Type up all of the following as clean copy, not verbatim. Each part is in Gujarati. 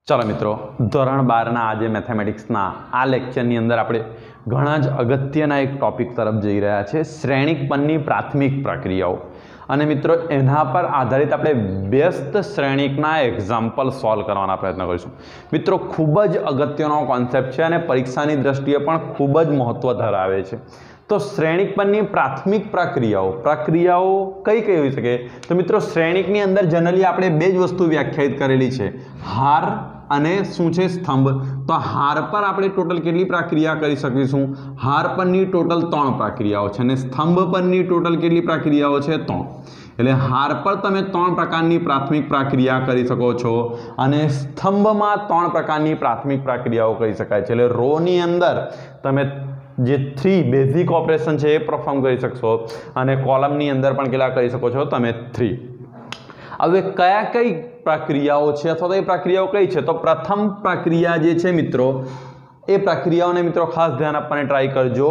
चलो मित्रों, धोरण 12 आज मैथमेटिक्सना आ लेक्चरनी अंदर આપણે ઘણા જ અગત્યના એક ટોપિક તરફ જઈ રહ્યા છે, શ્રેણિક પરની પ્રાથમિક પ્રક્રિયાઓ। અને મિત્રો એના પર આધારિત આપણે વ્યસ્ત શ્રેણિકના એક્ઝામ્પલ સોલ્વ કરવાના પ્રયત્ન કરીશું। મિત્રો ખૂબ જ અગત્યનો કોન્સેપ્ટ છે અને પરીક્ષાની દ્રષ્ટિએ પણ ખૂબ જ મહત્વ ધરાવે છે। तो श्रेणिक पરની प्राथमिक प्रक्रियाओं कई कई होई सके? तो मित्रों श्रेणिकनी अंदर जनरली आपणे बे ज वस्तु व्याख्यायित करेली छे, हार अने शुं छे स्तंभ। तो हार पर आपणे टोटल केटली प्रक्रिया करी सकीशुं? हार परनी टोटल 3 प्रक्रियाओ छे अने स्तंभ परनी टोटल केटली प्रक्रियाओ छे? 3। એટલે હાર પર તમે 3 પ્રકારની પ્રાથમિક પ્રક્રિયા કરી શકો છો અને સ્તંભમાં 3 પ્રકારની પ્રાથમિક પ્રક્રિયાઓ કરી શકાય છે। એટલે રો ની અંદર તમે જે 3 બેઝિક ઓપરેશન છે એ પરફોર્મ કરી શકશો અને કોલમની અંદર પણ કેટલા કરી શકો છો તમે? 3। હવે કયા કઈ પ્રક્રિયાઓ છે અથવા તો એ પ્રક્રિયાઓ કઈ છે? તો પ્રથમ પ્રક્રિયા જે છે મિત્રો, એ પ્રક્રિયાઓને મિત્રો ખાસ ધ્યાન આપવાને ટ્રાય કરજો।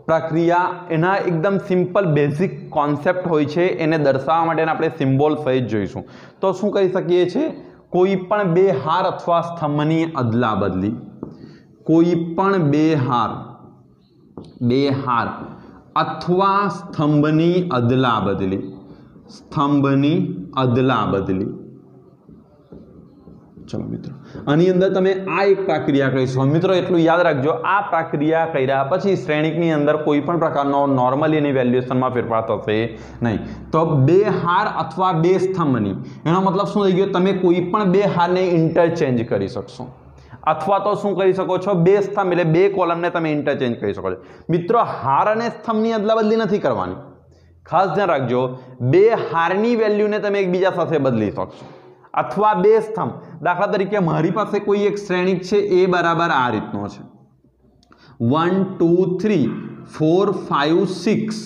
प्रक्रिया एना एकदम सिंपल बेसिक कॉन्सेप्ट होय छे, एने दर्शाववा माटे आपणे सिम्बोल सहित जोईशुं। तो शुं करी सकीए छे? कोई पण बे हार अथवा स्तंभनी अदला बदली, कोई पण बे हार अथवा स्तंभनी अदला बदली, स्तंभनी अदला बदली। चलो मित्रों, आनी अंदर तमे आ एक प्रक्रिया करीशो। मित्रों एटलुं याद राखजो, आ प्रक्रिया कर्या पछी श्रेणिकनी अंदर कोई पण प्रकारनो नॉर्मली एनी वेल्युएशनमां फेरफार थशे नहीं। तो बे हार अथवा बे स्तंभनी, एनो मतलब शुं थई गयो? तमे कोई पण बे हारने इंटरचेन्ज करी शकशो अथवा तो शुं करी शको छो? बे स्तंभ एटले बे कॉलमने तमे इंटरचेन्ज करी शको छो। मित्रों हार अने स्तंभनी अदला बदली नथी करवानी, खास ध्यान राखजो। बे हारनी वेल्यूने तमे एकबीजा साथे बदली शकशो अथवा बे स्तंभ, दाखला तरीके मारी पासे कोई एक श्रेणिक छे ए बराबर आ रीतनो छे 1 2 3 4 5 6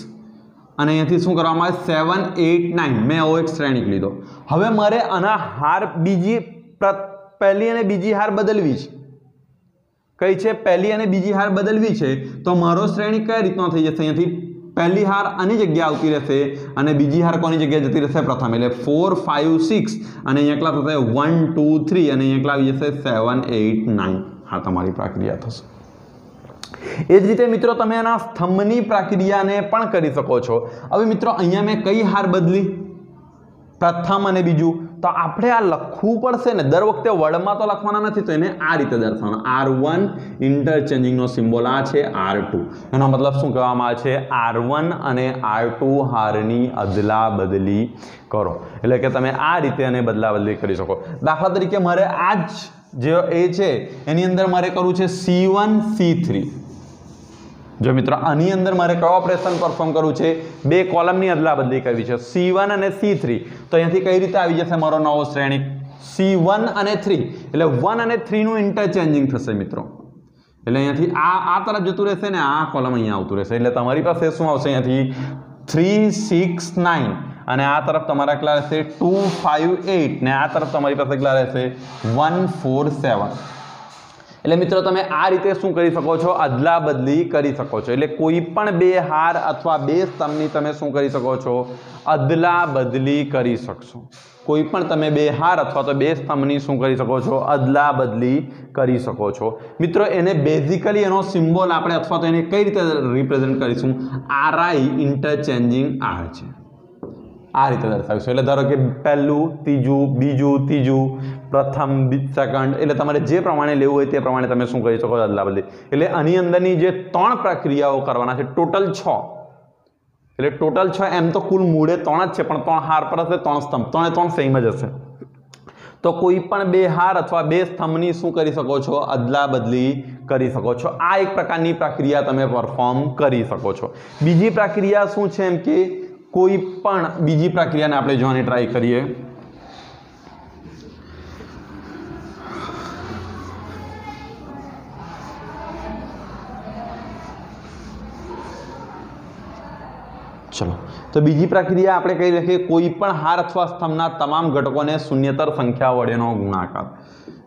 અને અહીંયાથી શું કરવામાં આવે? 7 8 9। મેં આવો એક શ્રેણિક લીધો। હવે મારે આના હાર બીજી પહેલી અને બીજી હાર બદલવી છે। કઈ છે? પહેલી અને બીજી હાર બદલવી છે। તો મારો શ્રેણિક કઈ રીતનો થઈ જશે? અહીંયાથી पहली हार आनी जग्या आवती रहेशे अने बीजी हार कोनी जग्या जती रहेशे? प्रथम। एटले 4 5 6 अने अहींया एकला थशे 1 2 3 अने अहींया एकला आवी जशे 7 8 9। आ तमारी प्रक्रिया थशे। ए ज रीते मित्रों तमे आना स्तंभनी प्रक्रियाने पण करी शको छो। हवे मित्रों अहींया मैं कई हार बदली? प्रथम अने बीजू। तो आपणे आ लखવું પડશે ને, દર વખતે વર્ડમાં તો લખવાના નથી, તો એને આ રીતે દર્શાવવાનો। R1 ઇન્ટરચેન્જિંગ નો સિમ્બોલ આ છે R2। એનો મતલબ શું કહેવામાં આવે છે? R1 અને R2 હારની અદલા બદલી કરો। એટલે કે તમે આ રીતે આને બદલા બદલી કરી શકો। દાખલા તરીકે મારે આ જ જે એ છે એની અંદર મારે કરવું છે C1 C3। जो मित्रों आनी अंदर मारे कयो ऑपरेशन परफॉर्म करवू छे? बे कॉलमनी अदला बदली करवी छे, C1 અને C3। तो અહીંયાથી કઈ રીતે આવી જશે મારો નવો શ્રેણિક? C1 અને 3 એટલે 1 અને 3 નું ઇન્ટરચેન્જિંગ થશે મિત્રો। એટલે અહીંયાથી આ તરફ જતું રહેશે ને આ કોલમ અહીંયા આવતું રહેશે। એટલે તમારી પાસે શું આવશે? અહીંયાથી 3 6 9 અને આ તરફ તમારા કેટલા રહેશે? 2 5 8 ને આ તરફ તમારી પાસે કેટલા રહેશે? 1 4 7। એટલે મિત્રો તમે આ રીતે શું કરી શકો છો? અદલા બદલી કરી શકો છો। એટલે કોઈ પણ બે હાર અથવા બે સ્તંભની તમે શું કરી શકો છો? અદલા બદલી કરી શકશો। કોઈ પણ તમે બે હાર અથવા તો બે સ્તંભની શું કરી શકો છો? અદલા બદલી કરી શકો છો। મિત્રો એને બેઝિકલી એનો સિમ્બોલ આપણે અથવા તો એને કઈ રીતે રિપ્રેઝન્ટ કરીશું? RI ઇન્ટરચેન્જિંગ R છે, આ રીતે દર્શાવીશું। એટલે ધારો કે પહેલું ત્રીજું બીજું ત્રીજું પ્રથમ સેકન્ડ, એટલે તમારે જે પ્રમાણે લેવું હોય તે પ્રમાણે તમે શું કરી શકો? અદલા બદલી। એટલે આની અંદરની જે 3 પ્રક્રિયાઓ કરવાના છે ટોટલ 6। એટલે ટોટલ 6 એમ તો કુલ મૂળે 3 જ છે, પણ 3 હાર પર હશે, 3 સ્તંભ, 3 સેમ જ હશે। તો કોઈ પણ બે હાર અથવા બે સ્તંભની શું કરી શકો છો? અદલા બદલી કરી શકો છો। આ એક પ્રકારની પ્રક્રિયા તમે પરફોર્મ કરી શકો છો। બીજી પ્રક્રિયા શું છે? એમ કે कोई पण बीजी प्रक्रिया ने आपणे जोवानी ट्राय करिए। चलो तो बीजी प्रक्रिया आपणे कही रखीए कोई पण हार अथवा स्तंभना तमाम घटकोने शून्यतर संख्या वडेनो गुणाकार।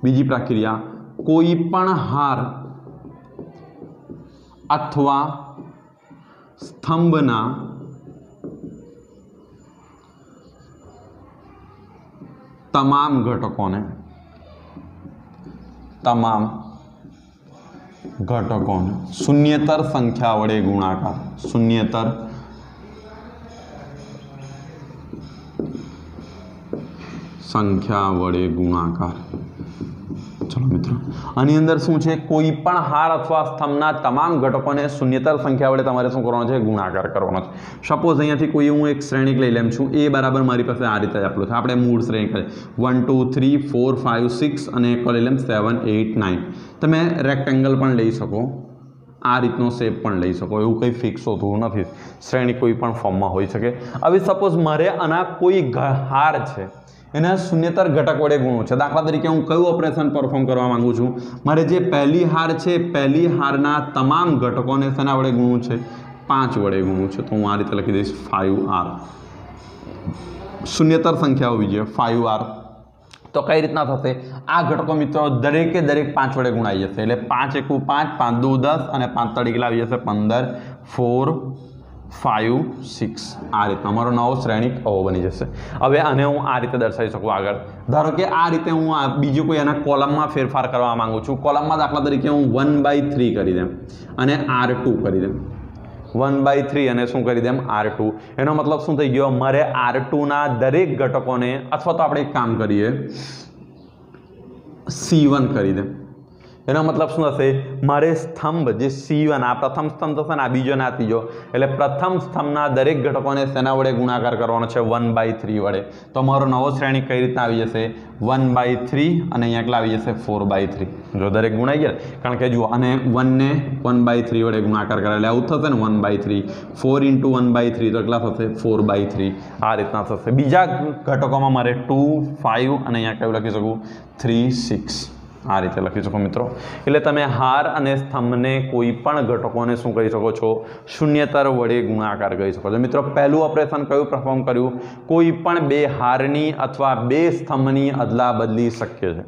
बीजी प्रक्रिया कोई पण हार अथवा स्तंभना तमाम घटकों ने તમામ ઘટકોને શૂન્યેતર સંખ્યા વડે ગુણાકાર, શૂન્યેતર સંખ્યા વડે ગુણાકાર। ચલો મિત્રો, આની અંદર શું છે, કોઈ પણ હાર અથવા સ્તંભના તમામ ઘટકોને શૂન્યેતર સંખ્યા વડે તમારે શું કરવાનો છે, ગુણાકાર કરવાનો છે। સપોઝ અહીંયાથી કોઈ હું એક શ્રેણિક લઈ લેમ છું, એ બરાબર મારી પાસે આ રીતે આપેલું છે, આપણે મૂળ શ્રેણિક 1 2 3 4 5 6 અને એક લઈ લેમ 7 8 9। તમે રેક્ટેંગલ પણ લઈ શકો, આ રીતનો શેપ પણ લઈ શકો, એવું કંઈ ફિક્સ હોતું નથી, શ્રેણિક કોઈ પણ ફોર્મમાં હોઈ શકે। હવે સપોઝ મારે આના કોઈ હાર છે એના શૂન્યેતર ઘટક વડે ગુણવું છે। દાખલા તરીકે હું કયું ઓપરેશન પરફોર્મ કરવા માંગુ છું, મારે જે પહેલી હાર છે, પહેલી હારના તમામ ઘટકોને શેના વડે ગુણવું છે, 5 વડે ગુણવું છે। તો હું આ રીતે લખી દઈશ 5r, શૂન્યેતર સંખ્યા હોવી જોઈએ 5r। તો કઈ રીતના થશે, આ ઘટકો મિત્રો દરેકે દરેક 5 વડે ગુણાઈ જશે, એટલે 5 એકુ 5, 5 દુ 10 અને 5 તળી કેટલા આવી જશે, 15 4 5 6। આ રીતનો અમારો નવો શ્રેણિક આવો બની જશે। હવે આને હું આ રીતે દર્શાવી શકું આગળ, ધારો કે આ રીતે હું બીજું કોઈ એના કોલમમાં ફેરફાર કરવા માંગુ છું, કોલમમાં દાખલા તરીકે હું 1/3 કરી દઉં અને r2 કરી દઉં, 1/3 અને શું કરી દઉં, r2। એનો મતલબ શું થઈ ગયો, મારે r2 ના દરેક ઘટકોને, અથવા તો આપણે એક કામ કરીએ c1 કરી દઉં। એનો મતલબ શું થશે, મારે સ્તંભ જે c1, આ પ્રથમ સ્તંભ થશે ને આ બીજો ને આ ત્રીજો, એટલે પ્રથમ સ્તંભના દરેક ઘટકોને શેના વડે ગુણાકાર કરવાનો છે, 1/3 વડે। તો મારો નવો શ્રેણિક કઈ રીતના આવી જશે, 1/3 અને અહીંયા કેટલા આવી જશે, 4/3। જો દરેક ગુણાઈ ગયા, કારણ કે જુઓ અને 1 ને 1/3 વડે ગુણાકાર કરે એટલે આવું થશે ને 1/3, 4 × 1/3 તો કેટલા થશે, 4/3। આ રીતના થશે। બીજા ઘટકોમાં મારે 2 5 અને અહીંયા કયું લખી શકું, 3 6, આ રીતે લખી શકો મિત્રો। એટલે તમે હાર અને સ્તંભને કોઈ પણ ઘટકોને શું કરી શકો છો, શૂન્યેતર વડે ગુણાકાર કરી શકો છો। મિત્રો પહેલું ઓપરેશન કયું પરફોર્મ કર્યું, કોઈ પણ બે હારની અથવા બે સ્તંભની અદલા બદલી શક્ય છે,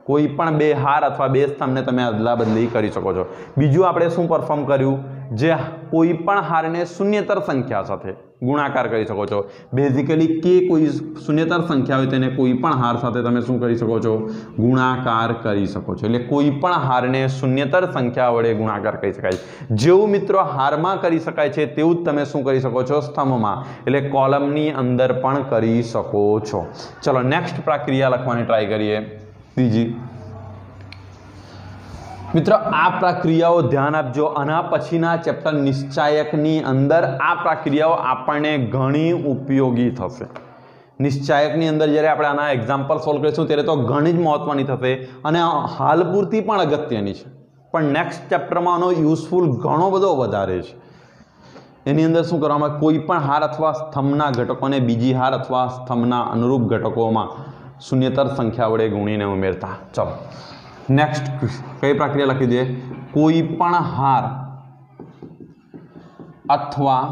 કોઈ પણ બે હાર અથવા બે સ્તંભને તમે અદલા બદલી કરી શકો છો। બીજું આપણે શું પરફોર્મ કર્યું, જે કોઈ પણ હારને શૂન્યેતર સંખ્યા સાથે ગુણાકાર કરી શકો છો। બેઝિકલી કે કોઈ શૂન્યેતર સંખ્યા હોય તેને કોઈ પણ હાર સાથે તમે શું કરી શકો છો, ગુણાકાર કરી શકો છો। એટલે કોઈ પણ હારને શૂન્યેતર સંખ્યા વડે ગુણાકાર કરી શકાય। જેવું મિત્રો હારમાં કરી શકાય છે તેવું જ તમે શું કરી શકો છો, સ્તંભમાં એટલે કોલમની અંદર પણ કરી શકો છો। ચલો નેક્સ્ટ પ્રક્રિયા લખવાની ટ્રાય કરીએ, ત્રીજી। મિત્રો આ પ્રક્રિયાઓ ધ્યાન આપજો, આના પછીના ચેપ્ટર નિશ્ચાયકની અંદર આ પ્રક્રિયાઓ આપણને ઘણી ઉપયોગી થશે। નિશ્ચાયકની અંદર જ્યારે આપણે આના એક્ઝામ્પલ સોલ્વ કરીશું ત્યારે તો ઘણી જ મહત્વની થશે અને હાલ પૂરતી પણ અગત્યની છે, પણ નેક્સ્ટ ચેપ્ટરમાં આનો યુઝફુલ ઘણો બધો વધારે છે। એની અંદર શું કરવામાં, કોઈ પણ હાર અથવા સ્તંભના ઘટકોને બીજી હાર અથવા સ્તંભના અનુરૂપ ઘટકોમાં શૂન્યેતર સંખ્યા વડે ગુણીને ઉમેરતા। ચલો નેક્સ્ટ કઈ પ્રક્રિયા લખી દે, કોઈ પણ હાર અથવા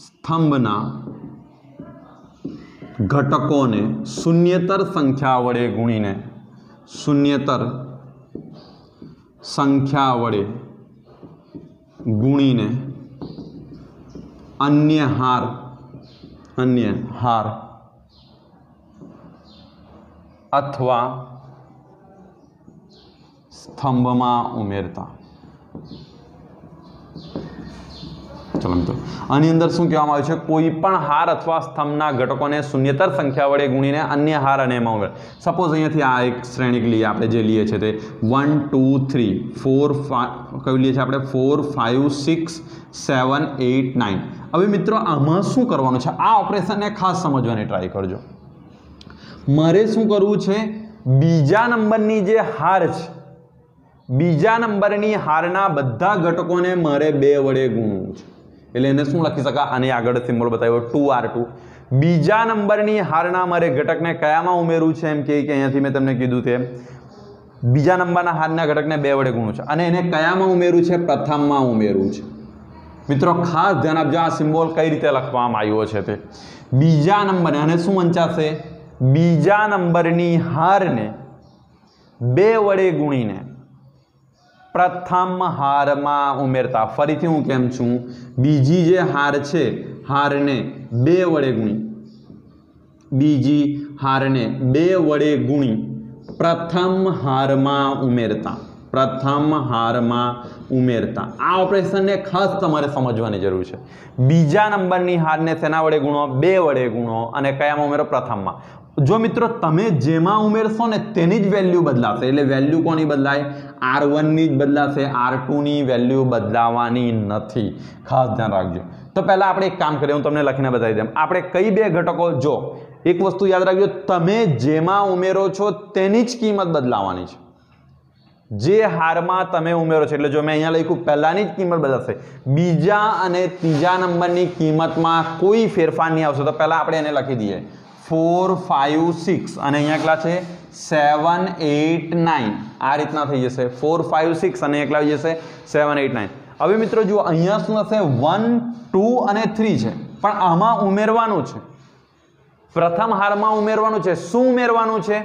સ્તંભના ઘટકોને શૂન્યેતર સંખ્યા વડે ગુણીને, શૂન્યેતર સંખ્યા વડે ગુણીને અન્ય હાર અથવા સ્તંભમાં ઉમેરતા। ચલો મિત્રો આની અંદર શું કહેવામાં આવે છે, કોઈ પણ હાર અથવા સ્તંભના ઘટકોને શૂન્યેતર સંખ્યા વડે ગુણીને અન્ય હાર અને એમાં ઉમેર। સપોઝ અહીંયાથી આ એક શ્રેણિક લઈએ, આપણે જે લઈએ છીએ તે 1 2 3 4 5 કયું લઈએ છીએ આપણે, 4 5 6 7 8 9। હવે મિત્રો આમાં શું કરવાનું છે, આ ઓપરેશનને ખાસ સમજવાની ટ્રાય કરજો। મારે શું કરવું છે, બીજા નંબરની જે હાર છે, બીજા નંબરની હારના બધા ઘટકોને મારે 2 વડે ગુણવું છે। એટલે એને શું લખી શકાય, આની આગળ સિમ્બોલ બતાવ્યો 2r2। બીજા નંબરની હારના મારે ઘટકને કયામાં ઉમેરવું છે, એમ કે અહીંયાથી મેં તમને કીધું તે બીજા નંબરના હારના ઘટકને 2 વડે ગુણવું છે અને એને કયામાં ઉમેરવું છે, પ્રથમમાં ઉમેરવું છે। મિત્રો ખાસ ધ્યાન આપજો, આ સિમ્બોલ કઈ રીતે લખવામાં આવ્યો છે તે બીજા નંબરને, અને શું વંચાશે, બીજા નંબરની હારને 2 વડે ગુણીને પ્રથમ હારમાં ઉમેરતા। ફરીથી હું કેમ છું, બીજી જે હાર છે, હારને 2 વડે ગુણી, બીજી હારને 2 વડે ગુણી प्रथम हाરમાં ઉમેરતા, प्रथम हाરમાં ઉમેરતા આ ઓપરેશનને ખાસ તમારે સમજવાની જરૂર છે। બીજા નંબરની હારને શેના વડે ગુણો? 2 વડે ગુણો અને કયામાં ઉમેરો? પ્રથમમાં। જો મિત્રો તમે જેમાં ઉમેરશો ને તેની જ વેલ્યુ બદલાશે, એટલે વેલ્યુ કોની બદલાય? R1 ની જ બદલાશે, R2 ની વેલ્યુ બદલાવાની નથી, ખાસ ધ્યાન રાખજો। તો પહેલા આપણે એક કામ કરીએ, હું તમને લખીને બતાવી દઉં। આપણે કઈ બે ઘટકો, જો એક વસ્તુ યાદ રાખજો, તમે જેમાં ઉમેરો છો તેની જ કિંમત બદલાવાની છે। જે હારમાં તમે ઉમેરો છો, એટલે જો મેં અહીંયા લખ્યું પહેલાની જ કિંમત બદલાશે, બીજા અને ત્રીજા નંબરની કિંમતમાં કોઈ ફેરફાર નહીં આવશે। તો પહેલા આપણે એને લખી દઈએ 4 5 6 અને અહીંયા કેટલા છે? 7 8 9 આ રીતના થઈ જશે। 4 5 6 અને અહીંયા કેટલા આવી જશે? 7 8 9। હવે મિત્રો જુઓ અહીંયા શું હશે? 1 2 અને 3 છે, પણ આમાં ઉમેરવાનું છે, પ્રથમ હારમાં ઉમેરવાનું છે। શું ઉમેરવાનું છે?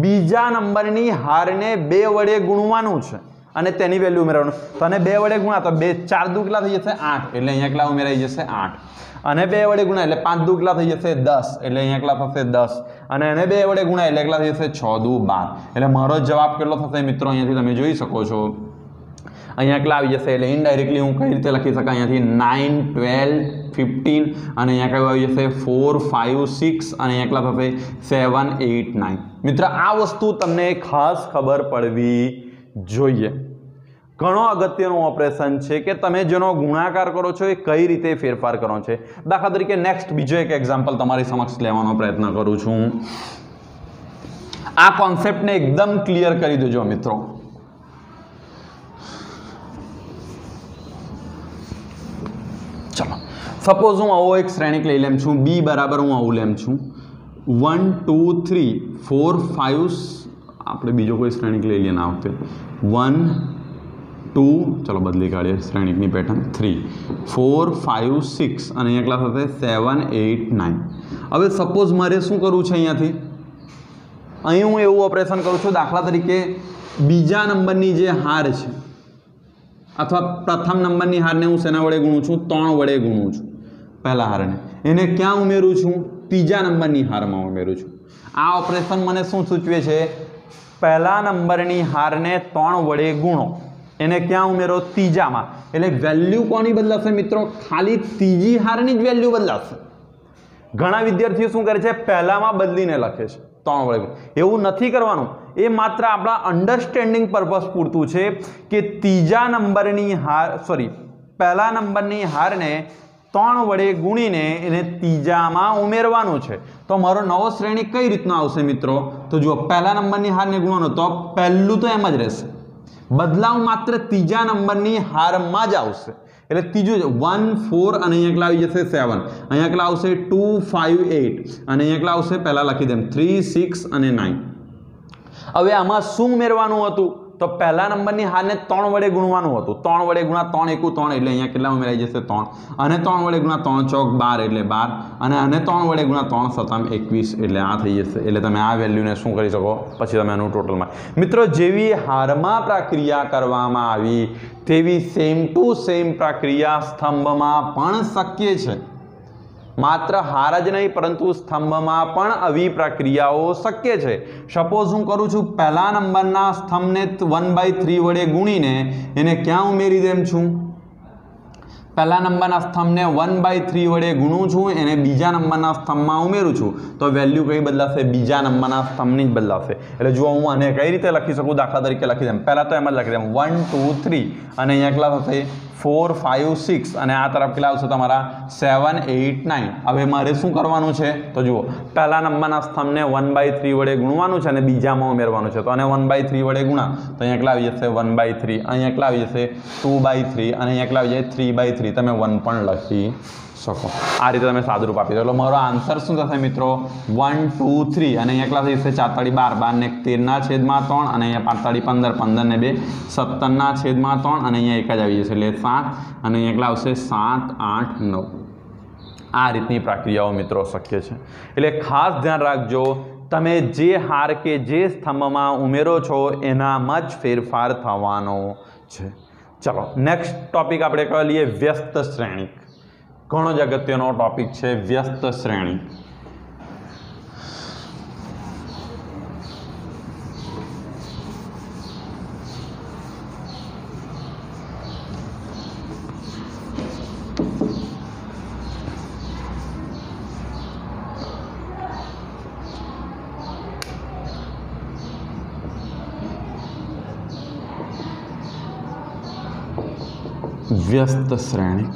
બીજા નંબરની હારને 2 વડે ગુણવાનું છે અને તેની વેલ્યુ ઉમેરવાનું। તો આને 2 વડે ગુણા તો 2 4 દુ કેટલા થઈ જશે? 8, એટલે અહીંયા કેટલા ઉમેરાઈ જશે? 8। અને 2 વડે ગુણા એટલે 5 દુ કેટલા થઈ જશે? 10, એટલે અહીંયા કેટલા થશે? 10। અને એને 2 વડે ગુણા એટલે કેટલા થઈ જશે? 6 દુ 12। એટલે મારો જવાબ કેટલો થશે મિત્રો? અહીંયાથી તમે જોઈ શકો છો અહીંયા કેટલા આવી જશે? એટલે ઇનડાયરેક્ટલી હું કઈ રીતે લખી શકાય? અહીંયાથી 9 12 15 અને અહીંયા કયું આવી જશે? 4 5 6 અને અહીંયા કેટલા થશે? 7 8 9। મિત્રો આ વસ્તુ તમને ખાસ ખબર પડવી જોઈએ। ઘણો અગત્યનું ઓપરેશન છે કે તમે જેનો ગુણાકાર કરો છો એ કઈ રીતે ફેરફાર કરો છો। દાખલા તરીકે નેક્સ્ટ બીજો એક એક્ઝામ્પલ તમારી સમક્ષ લેવાનો પ્રયત્ન કરું છું। આ કોન્સેપ્ટને એકદમ ક્લિયર કરી દેજો મિત્રો। ચલો સપોઝ હું આવો એક શ્રેણિક લઈ લેમ છું, b બરાબર હું આવું લેમ છું 1 2 3 4 5 આપણે બીજો કોઈ શ્રેણિક લઈ લઈએ ના વખતે 1 2 ચલો બદલી કાઢીએ શ્રેણિકની પેટર્ન 3 4 5 6 અને અહીંયા કેટલા થશે? 7 8 9। હવે સપોઝ મારે શું કરવું છે? અહીંયાથી અહીં હું એવું ઓપરેશન કરું છું, દાખલા તરીકે બીજા નંબરની જે હાર છે અથવા પ્રથમ નંબરની હારને હું શેના વડે ગુણું છું? 3 વડે ગુણું છું પહેલા હારને। એને ક્યાં ઉમેરું છું? ત્રીજા નંબરની હારમાં ઉમેરું છું। આ ઓપરેશન મને શું સૂચવે છે? પહેલા નંબરની હારને 3 વડે ગુણો, એને ક્યાં ઉમેરો? ત્રીજામાં। એટલે વેલ્યુ કોની બદલાશે મિત્રો? ખાલી ત્રીજી હારની જ વેલ્યુ બદલાશે। ઘણા વિદ્યાર્થીઓ શું કરે છે? પહેલામાં બદલીને લખે છે 3 વડે ગુણ। એવું નથી કરવાનું, એ માત્ર આપણા અન્ડરસ્ટેન્ડિંગ પર્પઝ પૂરતું છે કે ત્રીજા નંબરની હાર પહેલા નંબરની હારને 3 વડે ગુણીને એને ત્રીજામાં ઉમેરવાનું છે। તો મારો નવો શ્રેણી કઈ રીતનો આવશે મિત્રો? તો જુઓ પહેલા નંબરની હારને ગુણવાનો, તો પહેલું તો એમ જ રહેશે, બદલાવ માત્ર ત્રીજા નંબરની હારમાં જ આવશે। એટલે ત્રીજું 1 4 અને અહીંયા કેટલા આવી જશે? 7, અહીંયા કેટલા આવશે? 2 5 8 અને અહીંયા કેટલા આવશે? પહેલા લખી દેમ 3 6 અને 9। હવે આમાં શું ઉમેરવાનું હતું? તો પહેલા નંબરની હારને 3 વડે ગુણવાનું હતું। 3 વડે ગુણા 3 એકુ 3 એટલે અહીંયા કેટલા ઉમેરાઈ જશે? 3। અને 3 વડે ગુણા 3 ચોક 12 એટલે 12 અને આને 3 વડે ગુણા 3 સતામ 21 એટલે આ થઈ જશે। એટલે તમે આ વેલ્યુને શું કરી શકો? પછી તમે આનું ટોટલમાં મિત્રો જેવી હારમાં પ્રક્રિયા કરવામાં આવી તેવી સેમ ટુ સેમ પ્રક્રિયા સ્તંભમાં પણ શક્ય છે। માત્ર હાર જ નહીં પરંતુ સ્તંભમાં પણ આવી પ્રક્રિયાઓ શક્ય છે। સપોઝ હું કરું છું પહેલા નંબરના સ્તંભને 1/3 વડે ગુણીને એને ક્યાં ઉમેરી દેમ છું? પહેલા નંબરના સ્તંભને 1/3 વડે ગુણું છું, એને બીજા નંબરના સ્તંભમાં ઉમેરું છું, તો વેલ્યુ કઈ બદલાશે? બીજા નંબરના સ્તંભની જ બદલાશે। એટલે જો હું આને કઈ રીતે લખી શકું? દાખલા તરીકે લખી દેમ, પહેલા તો એમ જ લખી દેમ 1 2 3 અને અહીંયા કેટલા થશે? 4 5 6 અને આ તરફ કેટલા આવશે તમારા? 7 8 9। હવે મારે શું કરવાનું છે? તો જુઓ પહેલા નંબરના સ્તંભને 1/3 વડે ગુણવાનું છે અને બીજામાં ઉમેરવાનું છે। તો આને 1/3 વડે ગુણા તો અહીંયા કેટલા આવી જશે? 1/3, અહીંયા કેટલા આવી જશે? 2/3 અને અહીંયા કેટલા આવી જાય? 3/3। તમે 1 પણ લખી શકો। આ રીતે તમે સાદુરૂપ આપી દો। એટલે મારો આન્સર શું થશે મિત્રો? 1 2 3 અને અહીંયા કેટલા થઈ જશે? 4 12 12 ને 13 ના છેદમાં 3 અને અહીંયા 5 15 15 ને 2 17 ના છેદમાં 3 અને અહીંયા 1 જ આવી જશે એટલે 7 અને અહીંયા કેટલા આવશે? 7 8 9। આ રીતની પ્રક્રિયાઓ મિત્રો શક્ય છે। એટલે ખાસ ધ્યાન રાખજો, તમે જે હાર કે જે સ્તંભમાં ઉમેરો છો એનામાં જ ફેરફાર થવાનો છે। ચલો નેક્સ્ટ ટોપિક આપણે કહી લઈએ વ્યસ્ત શ્રેણિક। ઘણો જ અગત્યનો ટોપિક છે વ્યસ્ત શ્રેણી। વ્યસ્ત શ્રેણિક।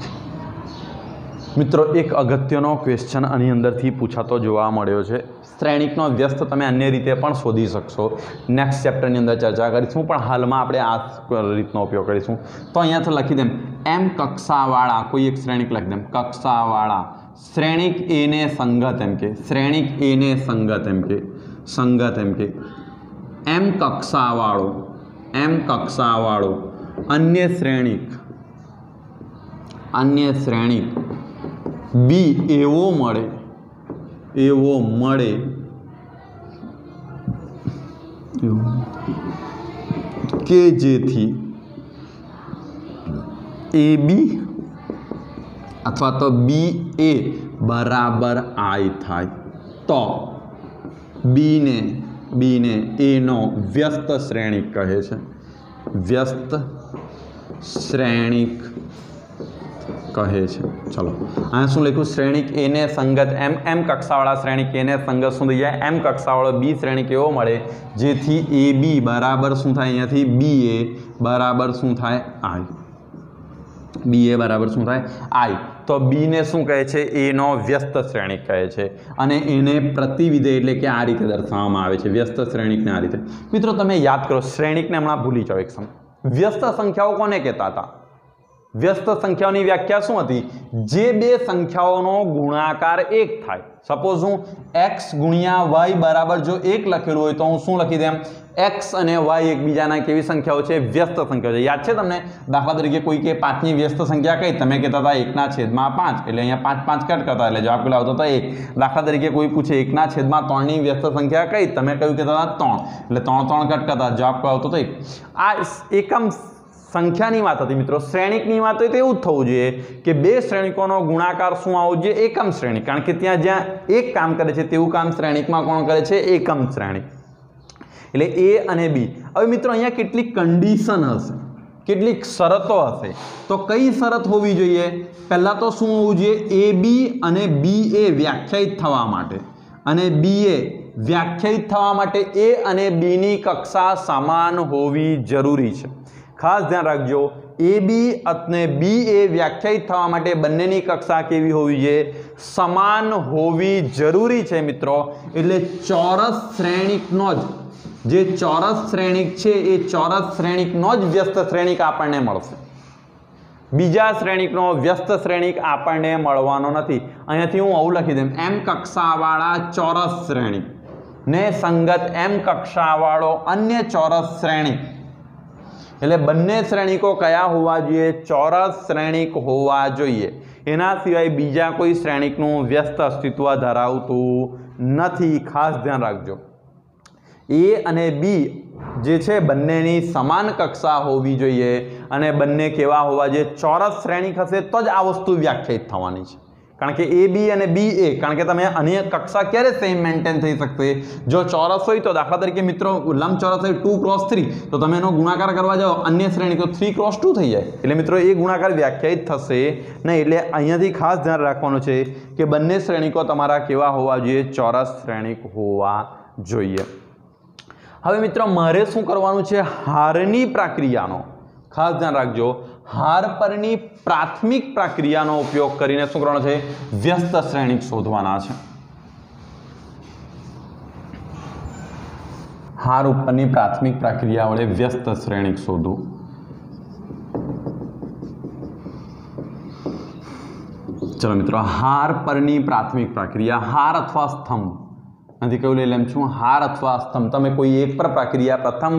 મિત્રો એક અગત્યનો ક્વેશ્ચન આની અંદરથી પૂછાતો જોવા મળ્યો છે। શ્રેણિકનો વ્યસ્ત તમે અન્ય રીતે પણ શોધી શકશો, નેક્સ્ટ ચેપ્ટરની અંદર ચર્ચા કરીશું, પણ હાલમાં આપણે આ રીતનો ઉપયોગ કરીશું। તો અહીંયાથી લખી દેમ એમ કક્ષાવાળા કોઈ એક શ્રેણિક લખી દેમ, કક્ષાવાળા શ્રેણિક એ ને સંગત એમ કે, શ્રેણિક એ ને સંગત એમ કે, સંગત એમ કે એમ કક્ષાવાળો અન્ય શ્રેણિક બી એવો મળે કે જેથી એ બી અથવા તો બી એ બરાબર આઈ થાય, તો બીને એનો વ્યસ્ત શ્રેણિક કહે છે, વ્યસ્ત શ્રેણિક કહે છે। ચલો આ શું લખ્યું, શ્રેણિક એને સંગત એમ કક્ષાવાળા શ્રેણિક એને સંગત શું થઈ જાય, એમ કક્ષાવાળો બી શ્રેણિક એવો મળે જેથી એ બી બરાબર શું થાય, અહીંયાથી બી એ બરાબર શું થાય આઈ, બી એ બરાબર શું થાય આઈ। તો બીને શું કહે છે, એનો વ્યસ્ત શ્રેણિક કહે છે અને એને પ્રતિવિધેય એટલે કે આ રીતે દર્શાવવામાં આવે છે, વ્યસ્ત શ્રેણિકને આ રીતે। મિત્રો તમે યાદ કરો, શ્રેણિકને હમણાં ભૂલી જાઓ એક સમય, વ્યસ્ત સંખ્યાઓ કોને કહેતા હતા? વ્યસ્ત સંખ્યાઓની વ્યાખ્યા શું હતી? જે બે સંખ્યાઓનો ગુણાકાર 1 થાય। સપોઝ હું x ગુણ્યા y બરાબર જો 1 લખેલું હોય તો હું શું લખી દેમ, x અને y એકબીજાના કેવી સંખ્યાઓ છે, વ્યસ્ત સંખ્યાઓ છે। યાદ છે તમને? દાખલા તરીકે કોઈ કે 5ની વ્યસ્ત સંખ્યા કઈ, તમે કહેતા હતા 1/5 એટલે અહીંયા 5 5 કટ કરતા એટલે જવાબ કેટલો આવતો હતો 1। દાખલા તરીકે કોઈ પૂછે 1/3ની વ્યસ્ત સંખ્યા કઈ, તમે કયું કહેતા હતા 3 એટલે 3 3 કટ કરતા જવાબ કેટલો આવતો હતો 1। આ એકમ સંખ્યાની વાત હતી મિત્રો। શ્રેણિકની વાત હોય તો એવું જ થવું જોઈએ કે બે શ્રેણિકોનો ગુણાકાર શું આવવો જોઈએ, એકમ શ્રેણિક, કારણ કે ત્યાં જ્યાં એક કામ કરે છે તેવું કામ શ્રેણિકમાં કોણ કરે છે, એકમ શ્રેણિક, એટલે એ અને બી। હવે મિત્રો અહીંયા કેટલીક કન્ડિશન હશે, કેટલીક શરતો હશે, તો કઈ શરત હોવી જોઈએ? પહેલા તો શું હોવું જોઈએ, એ બી અને બી એ વ્યાખ્યાયિત થવા માટે, અને બી એ વ્યાખ્યાયિત થવા માટે એ અને બીની કક્ષા સમાન હોવી જરૂરી છે। ખાસ ધ્યાન રાખજો, એ બી અને બી એ વ્યાખ્યાયિત થવા માટે બંનેની કક્ષા કેવી હોવી જોઈએ, સમાન હોવી જરૂરી છે મિત્રો। એટલે ચોરસ શ્રેણિકનો જે ચોરસ શ્રેણિક છે એ ચોરસ શ્રેણિકનો જ વ્યસ્ત શ્રેણિક આપણને મળશે, બીજા શ્રેણિકનો વ્યસ્ત શ્રેણિક આપણને મળવાનો નથી। અહીંયાથી હું આવું લખી દઉં, એમ કક્ષાવાળા ચોરસ શ્રેણિક ને સંગત એમ કક્ષાવાળો અન્ય ચોરસ શ્રેણિક, એટલે બંને શ્રેણિકો કયા હોવા જોઈએ, ચોરસ શ્રેણિક હોવા જોઈએ। એના સિવાય બીજા કોઈ શ્રેણિકનું વ્યસ્ત અસ્તિત્વ ધરાવતું નથી, ખાસ ધ્યાન રાખજો। એ અને બી જે છે બંનેની સમાન કક્ષા હોવી જોઈએ અને બંને કેવા હોવા જોઈએ, ચોરસ શ્રેણિક હશે તો જ આ વસ્તુ વ્યાખ્યાયિત થવાની છે। કારણ કે એ બી અને બી એ, કારણ કે તમે અન્ય કક્ષા ક્યારે સેમ મેન્ટેન થઈ શકશે, જો ચોરસ હોય તો દાખલા તરીકે મિત્રો લંબચોરસ હોય 2x3 તો તમે એનો ગુણાકાર કરવા જાઓ અન્ય શ્રેણિક તો 3x2 થઈ જાય, એટલે મિત્રો એ ગુણાકાર વ્યાખ્યાયિત થશે નહીં। એટલે અહીંયાથી ખાસ ધ્યાન રાખવાનું છે કે બંને શ્રેણિકો તમારા કેવા હોવા જોઈએ, ચોરસ શ્રેણિક હોવા જોઈએ। હવે મિત્રો મારે શું કરવાનું છે, હારની પ્રક્રિયાનો ખાસ ધ્યાન રાખજો, હાર પરની પ્રાથમિક પ્રક્રિયાનો ઉપયોગ કરીને શું કરવાનો છે, વ્યસ્ત શ્રેણિક શોધવાના છે। હાર ઉપરની પ્રાથમિક પ્રક્રિયા વડે વ્યસ્ત શ્રેણિક શોધવું। ચલો મિત્રો, હાર પરની પ્રાથમિક પ્રક્રિયા, હાર અથવા સ્તંભ નથી કયું લઈ લેમ છું, હાર અથવા સ્તંભ, તમે કોઈ એક પર પ્રક્રિયા પ્રથમ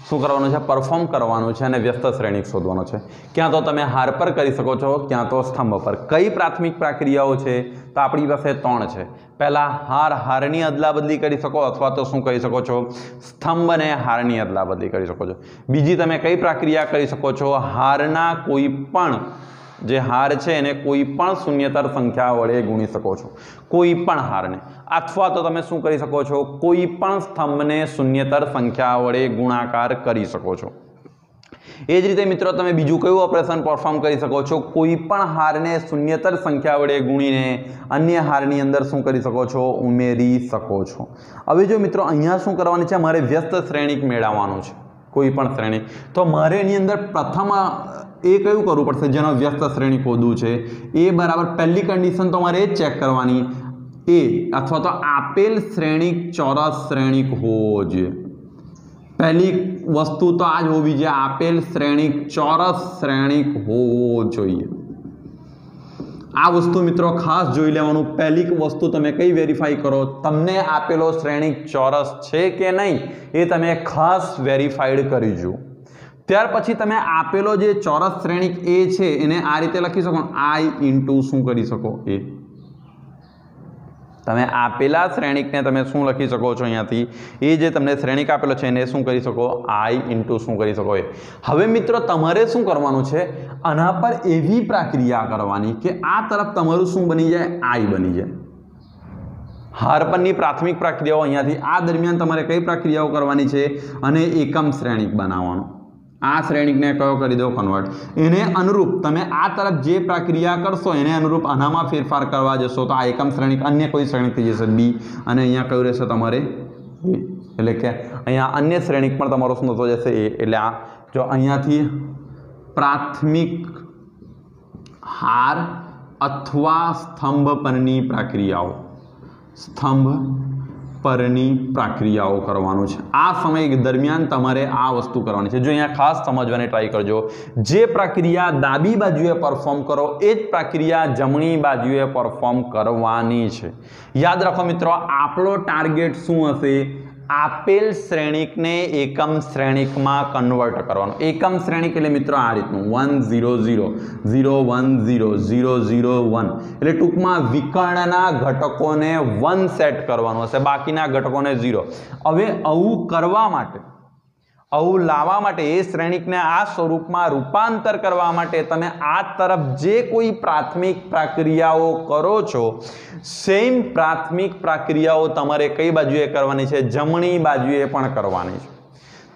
શું કરવાનું છે, પરફોર્મ કરવાનું છે અને વ્યસ્ત શ્રેણિક શોધવાનો છે। ક્યાં તો તમે હાર પર કરી શકો છો, ક્યાં તો સ્તંભ પર। કઈ પ્રાથમિક પ્રક્રિયાઓ છે, તો આપણી પાસે 3 છે। પહેલા હારની અદલા બદલી કરી શકો, અથવા તો શું કરી શકો છો, સ્તંભ અને હારની અદલા બદલી કરી શકો છો। બીજી તમે કઈ પ્રક્રિયા કરી શકો છો, હારના કોઈ પણ જે હાર છે એને કોઈ પણ શૂન્યતર સંખ્યા વડે ગુણી શકો છો, કોઈ પણ હારને, અથવા તો તમે શું કરી શકો છો, કોઈ પણ સ્તંભને શૂન્યતર સંખ્યા વડે ગુણાકાર કરી શકો છો। એ જ રીતે મિત્રો તમે બીજું કયું ઓપરેશન પરફોર્મ કરી શકો છો, કોઈ પણ હારને શૂન્યતર સંખ્યા વડે ગુણીને અન્ય હારની અંદર શું કરી શકો છો, ઉમેરી શકો છો। હવે જો મિત્રો અહીંયા શું કરવાની છે, મારે વ્યસ્ત શ્રેણિક મેળવવાનું છે, कोईपण श्रेणी। तो मारे एनी अंदर प्रथम ए क्यू करवू पड़शे जेनो व्यस्त श्रेणिक होदुं छे ए बराबर पहली कंडीशन तो मारे चेक करवानी ए अथवा तो आपेल श्रेणिक चौरस श्रेणिक होवो जोईए। पहली वस्तु तो आज होवी जोईए आपेल श्रेणिक चौरस श्रेणिक होवो जोईए। आ वस्तु मित्रों खास जोई लेवानुं। पहली वस्तु तमे कई वेरीफाई करो तमने आपेलो श्रेणिक चौरस छे के नहीं ए तमे खास वेरीफाइड करी जो। त्यार पछी तमे आपेलो जे चौरस श्रेणिक ए छे एने आ रीते लखी शको आई इंटू शुं करी शको ए। तमे आपेला श्रेणिकने तमे शुं लखी शको छो अहींयाथी ए जे तमने श्रेणिक आपेलो छे एने शुं करी शको आई इंटू शुं करी शको ए। हवे मित्रों तमारे शुं करवानुं छे आना पर एवी प्रक्रिया करवानी के आ तरफ तमारुं शुं बनी जाए आई बनी जाए। हार पરની प्राथमिक प्रक्रियाओ अहींयाथी आ दरमियान तमारे कई प्रक्रियाओ करवानी छे अने एकम श्रेणिक बनाववानो। आ श्रेणिक ने कयो करी दो कन्वर्ट एने अनुरूप तमे आ तरफ जे प्रक्रिया करशो एने अनुरूप आनामां फेरफार करवा जशो तो आ एकम श्रेणिक अन्य कोई श्रेणिक थई जशे बी अने अहींया कयुं रहेशे तमारे ए एटले के अहींया अन्य श्रेणिक पण तमारो शुं थतो जशे ए एटले आ जो अहींयाथी प्राथमिक हार अथवा स्तंभ परनी प्रक्रियाओ स्तंभ परनी प्रक्रियाओ करवानुं छे। आ समय दरमियान तमारे आ वस्तु करवानी छे। जो अहींया खास समझवाने ट्राय करजो जे प्रक्रिया डाबी बाजुए परफॉर्म करो ए ज प्रक्रिया जमणी बाजुए परफॉर्म करवानी छे। याद रखो मित्रों आपणो टार्गेट शुं हशे आपेल श्रेणिक ने एकम श्रेणिक में कन्वर्ट करवानो। एकम श्रेणिक एटले मित्रों आ रीतनु 1 0 0 0 1 0 0 0 1 एटले टूंकमां विकर्णना घटकोने 1 सेट करवानो हशे बाकीना घटकोने 0। हवे आवुं करवा माटे आवुं लावा माटे ए श्रेणिकने आ स्वरूपमां रूपांतर करवा माटे तमे आ तरफ जे कोई प्राथमिक प्रक्रियाओ करो छो सेम प्राथमिक प्रक्रियाओ तमारे कई बाजुए करवानी छे जमणी बाजुए पण करवानी छे।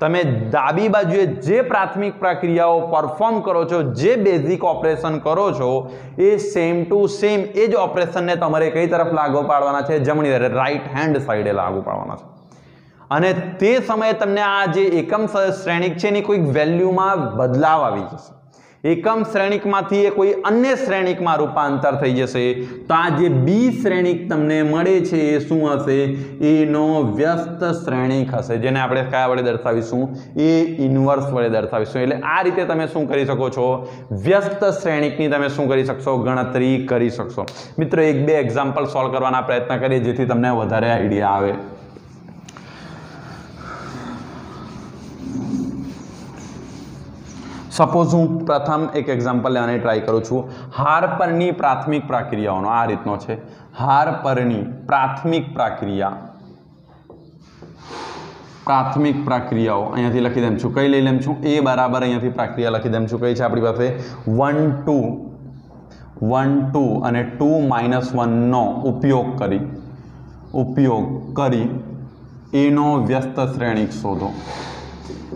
तमे डाबी बाजुए जे प्राथमिक प्रक्रियाओ परफॉर्म करो छो जे बेसिक ऑपरेशन करो छो ए सेम टू सेम ए ज ऑपरेशन ने तमारे कई तरफ लागू पाडवाना छे जमणी राइट हैंड साइडे लागू पाडवाना छे। अने ते समये तमने आ जे एकम श्रेणिक छे एनी कोई वेल्यूमां बदलाव आवी जशे। एकम श्रेणिकमांथी ए कोई अन्य श्रेणिकमां रूपांतर थई जशे तो आ जे बी श्रेणिक तमने मळे छे ए शुं हशे एनो व्यस्त श्रेणिक हशे जेने आपणे कया वडे दर्शावीशुं ए इनवर्स वडे दर्शावीशुं। एटले आ रीते तमे शुं करी शको छो व्यस्त श्रेणिकनी तमे शुं करी शकशो गणतरी करी शकशो। मित्रों एक बे एक्जाम्पल सॉल्व करवाना प्रयत्न करीए जेथी तमने वधारे आइडिया आवे। सपोज हूँ प्रथम एक एक्जाम्पल लेवानी ट्राय करूँ छूँ हार परनी प्राथमिक प्रक्रियाओनो आ रीतनो छे। हार परनी प्राथमिक प्रक्रियाओ अहींयाथी लखी देम छूं कई लई लेम छूं ए बराबर अहींयाथी प्रक्रिया लखी देम छूं कई छे आपणी पासे 1 2 अने 2 -1 नो उपयोग करी एनो व्यस्त श्रेणिक शोधो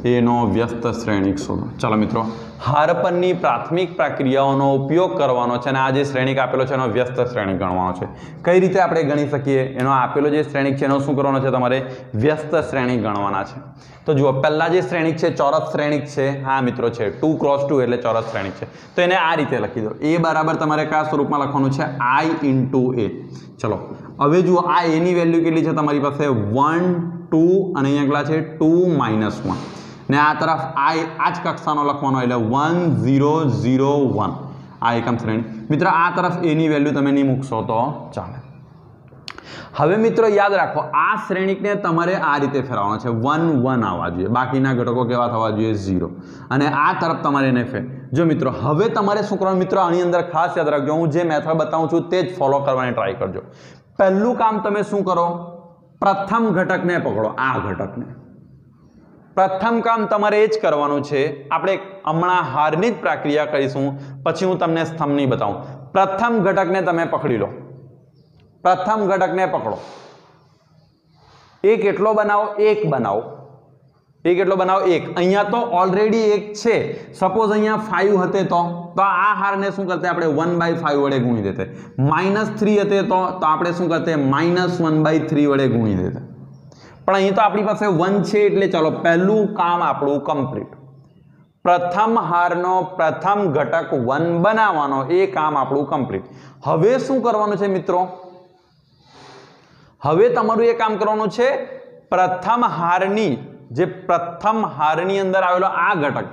एनो व्यस्त श्रेणिक शोधो। चलो मित्रों हार परनी प्राथमिक प्रक्रियाओनो उपयोग करवानो छे अने आ जे श्रेणिक आपेलो छे एनो व्यस्त श्रेणिक गणवानो छे। कई रीते आपणे गणी सकीए एनो आपेलो जे श्रेणिक छे एनो शुं करवानो छे तमारे व्यस्त श्रेणिक गणवाना छे। तो जुओ पहला जे श्रेणिक छे चौरस श्रेणिक छे हाँ मित्रों छे 2 × 2 एटले चौरस श्रेणिक छे तो एने आ रीते लखी दो ए बराबर तमारे कया स्वरूपमां लखवानुं छे आई * ए। चलो हवे जुओ आ ए नी वेल्यू केटली छे तमारी पासे 1 2 अने अहींया કેટલા છે 2 - 1 ने आ तरफ आज कक्षानो लखवानो एटले 1 0 0 1 आ एकम श्रेणी। मित्र आ तरफ ए नी वेल्यू तमे नहीं मूकशो तो चाले। हवे मित्रों याद राखो आ श्रेणिकने तमारे आ रीते फेरवानो छे 1 1 आववा जोईए बाकीना घटको केवा थवा जोईए 0 अने आ तरफ तमारे एने फेर जो मित्रों हवे तमारे शुं करवानुं मित्रों आनी अंदर खास याद राखजो हूँ जे मेथड बताऊं छुं ते ज फॉलो करवानी ट्राय करजो। पहलुं काम तमे शुं करो प्रथम घटकने पकड़ो आ घटकने प्रथम काम तमारे ए ज करवानुं छे। आपणे हमणां हारनी ज प्रक्रिया करीशुं पछी हूँ तमने स्तंभनी बताऊं। प्रथम घटकने तमे पकड़ी लो प्रथम घटकने पकड़ो एक एटलो बनावो एक बनावो एक एटलो बनावो एक अहींया तो ऑलरेडी एक छे सपोज अहींया 5 हते तो आ हारने शुं करते आपणे 1/5 वडे गुणी देते -3 हते तो आपणे शुं करते -1/3 वडे गुणी देते। પણ અહીં તો આપણી પાસે 1 છે એટલે ચાલો પહેલું કામ આપણું કમ્પ્લીટ. પ્રથમ હારનો પ્રથમ ઘટક 1 બનાવવાનો એ કામ આપણું કમ્પ્લીટ. હવે શું કરવાનું છે મિત્રો? હવે તમારું એ કામ કરવાનું છે પ્રથમ હારની જે પ્રથમ હારની અંદર આવેલો આ ઘટક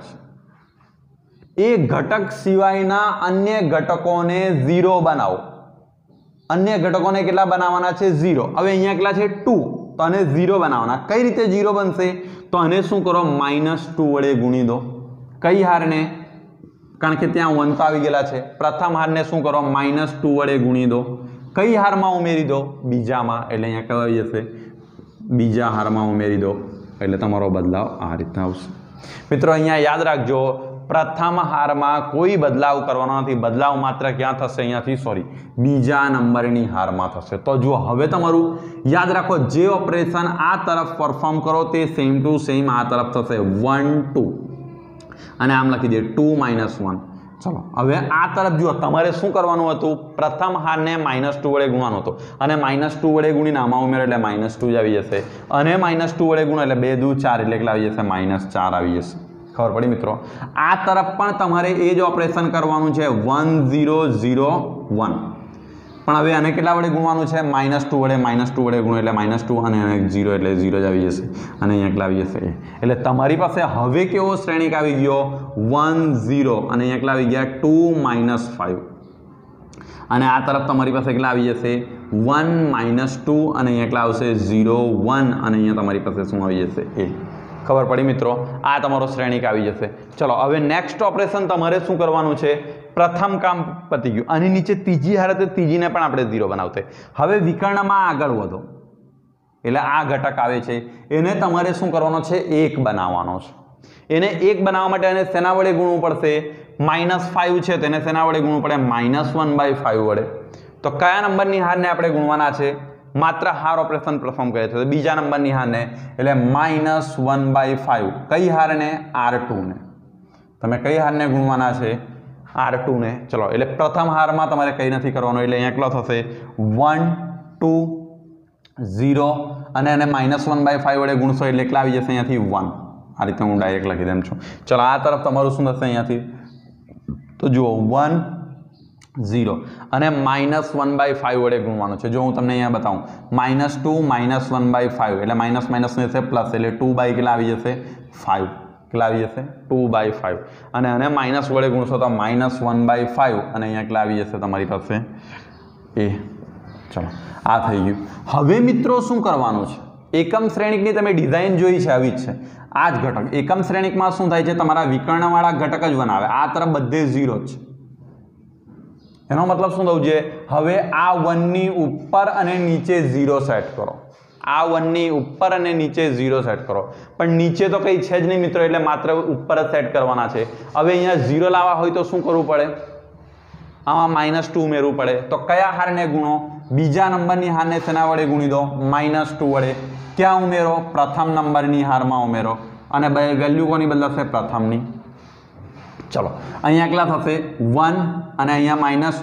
છે એ ઘટક સિવાયના અન્ય ઘટકોને 0 બનાવો. અન્ય ઘટકોને કેટલા બનાવવાના છે? 0. હવે અહીંયા કેટલા છે? 2. તો આને 0 બનાવવાના. કઈ રીતે 0 બનશે? તો આને શું કરો? -2 વડે ગુણી દો. કઈ હારને? કારણ કે ત્યાં 1 તો આવી ગયેલા છે. પ્રથમ હારને શું કરો? -2 વડે ગુણી દો. કઈ હારમાં ઉમેરી દો? બીજામાં. એટલે અહીંયા કયો આવી જશે? બીજા હારમાં ઉમેરી દો. એટલે તમારો બદલાવ આ રીતના આવશે. મિત્રો અહીંયા યાદ રાખજો, પ્રથમ હારમાં કોઈ બદલાવ કરવાનો નથી. બદલાવ માત્ર ક્યાં થશે? અહીંયાથી સોરી બીજા નંબરની હારમાં થશે. તો જુઓ હવે તમારું યાદ રાખો, જે ઓપરેશન આ તરફ પરફોર્મ કરો તે સેમ ટુ સેમ આ તરફ થશે. 1 2 અને આમ લખી દે 2 - 1. ચલો હવે આ તરફ જુઓ, તમારે શું કરવાનું હતું? પ્રથમ હારને -2 વડે ગુણવાનો હતો અને -2 વડે ગુણીને આમાં ઉમેરો એટલે -2 જ આવી જશે અને -2 વડે ગુણો એટલે 2 દુ 4 એટલે કેટલા આવી જશે? -4 આવી જશે. ખબર પડી મિત્રો? આ તરફ પણ તમારે એ જ ઓપરેશન કરવાનું છે. 1 0 0 1. પણ હવે આને કેટલા વડે ગુણવાનું છે? -2 વડે. -2 વડે ગુણો એટલે -2 અને 0 એટલે 0 જ આવી જશે અને અહીંયા કેટલા આવી જશે? એટલે તમારી પાસે હવે કેવો શ્રેણિક આવી ગયો? 1 0 અને અહીંયા કેટલા આવી ગયા? 2 - 5. અને આ તરફ તમારી પાસે કેટલા આવી જશે? 1 - 2 અને અહીંયા કેટલા આવશે? 0 1 અને અહીંયા તમારી પાસે શું આવી જશે? a. ખબર પડી મિત્રો? આ તમારો શ્રેણિક આવી જશે. ચલો હવે નેક્સ્ટ ઓપરેશન તમારે શું કરવાનું છે? પ્રથમ કામ પતી ગયું. આની નીચે ત્રીજી હાર હતી, ત્રીજીને પણ આપણે 0 બનાવતે. હવે વિકર્ણમાં આગળ વધો એટલે આ ઘટક આવે છે એને તમારે શું કરવાનો છે? 1 બનાવવાનો છે. એને 1 બનાવવા માટે એને શેના વડે ગુણવું પડશે? -5 છે તેને શેના વડે ગુણવું પડે? -1/5 વડે. તો કયા નંબરની હારને આપણે ગુણવાના છે? માત્ર હાર ઓપરેશન પરફોર્મ કરે છે બીજા નંબરની હારને, એટલે -1/5. કઈ હારને? R2 ને. તમે કઈ હારને ગુણવાના છે? R2 ને. ચલો એટલે પ્રથમ હારમાં તમારે કઈ નથી કરવાનું એટલે અહીંયા કેટલો થશે? 1 2 0 અને એને -1/5 વડે ગુણશો એટલે કેટલા આવી જશે? અહીંયાથી 1. આ રીતે હું ડાયરેક્ટ લખી દઉં છું. ચલો આ તરફ તમારું શું થશે અહીંયાથી? તો જુઓ 1 0 અને -1/5 વડે ગુણવાનું છે. જો હું તમને અહીંયા બતાવું, -2 -1/5 એટલે માઇનસ માઇનસ ને છે પ્લસ એટલે 2 બાય કેટલા આવી જશે? 5. કેટલા આવી જશે? 2/5 અને આને માઇનસ વડે ગુણશો તો -1/5 અને અહીંયા કેટલા આવી જશે તમારી પાસે? a. ચલો આ થઈ ગયું. હવે મિત્રો શું કરવાનું છે? એકમ શ્રેણિકની તમે ડિઝાઇન જોઈ છે, આવી જ છે આ જ ઘટક. એકમ શ્રેણિકમાં શું થાય છે? તમારા વિકર્ણવાળા ઘટક જ બનાવે. આ તરફ બધે 0 જ છે. એનો મતલબ શું થવું છે? હવે આ 1 ની ઉપર અને નીચે 0 સેટ કરો. આ 1 ની ઉપર અને નીચે 0 સેટ કરો. પણ નીચે તો કંઈ છે જ નહીં મિત્રો, એટલે માત્ર ઉપર જ સેટ કરવાના છે. હવે અહીંયા 0 લાવવા હોય તો શું કરવું પડે? આમાં -2 ઉમેરવું પડે. તો કયા હારને ગુણો? બીજા નંબરની હારને શેના વડે ગુણી દો? -2 વડે. ક્યાં ઉમેરો? પ્રથમ નંબરની હારમાં ઉમેરો અને વેલ્યુ કોની બદલાશે? પ્રથમની. ચલો અહીંયા કેટલા થશે? 1 અને અહીંયા માઇનસ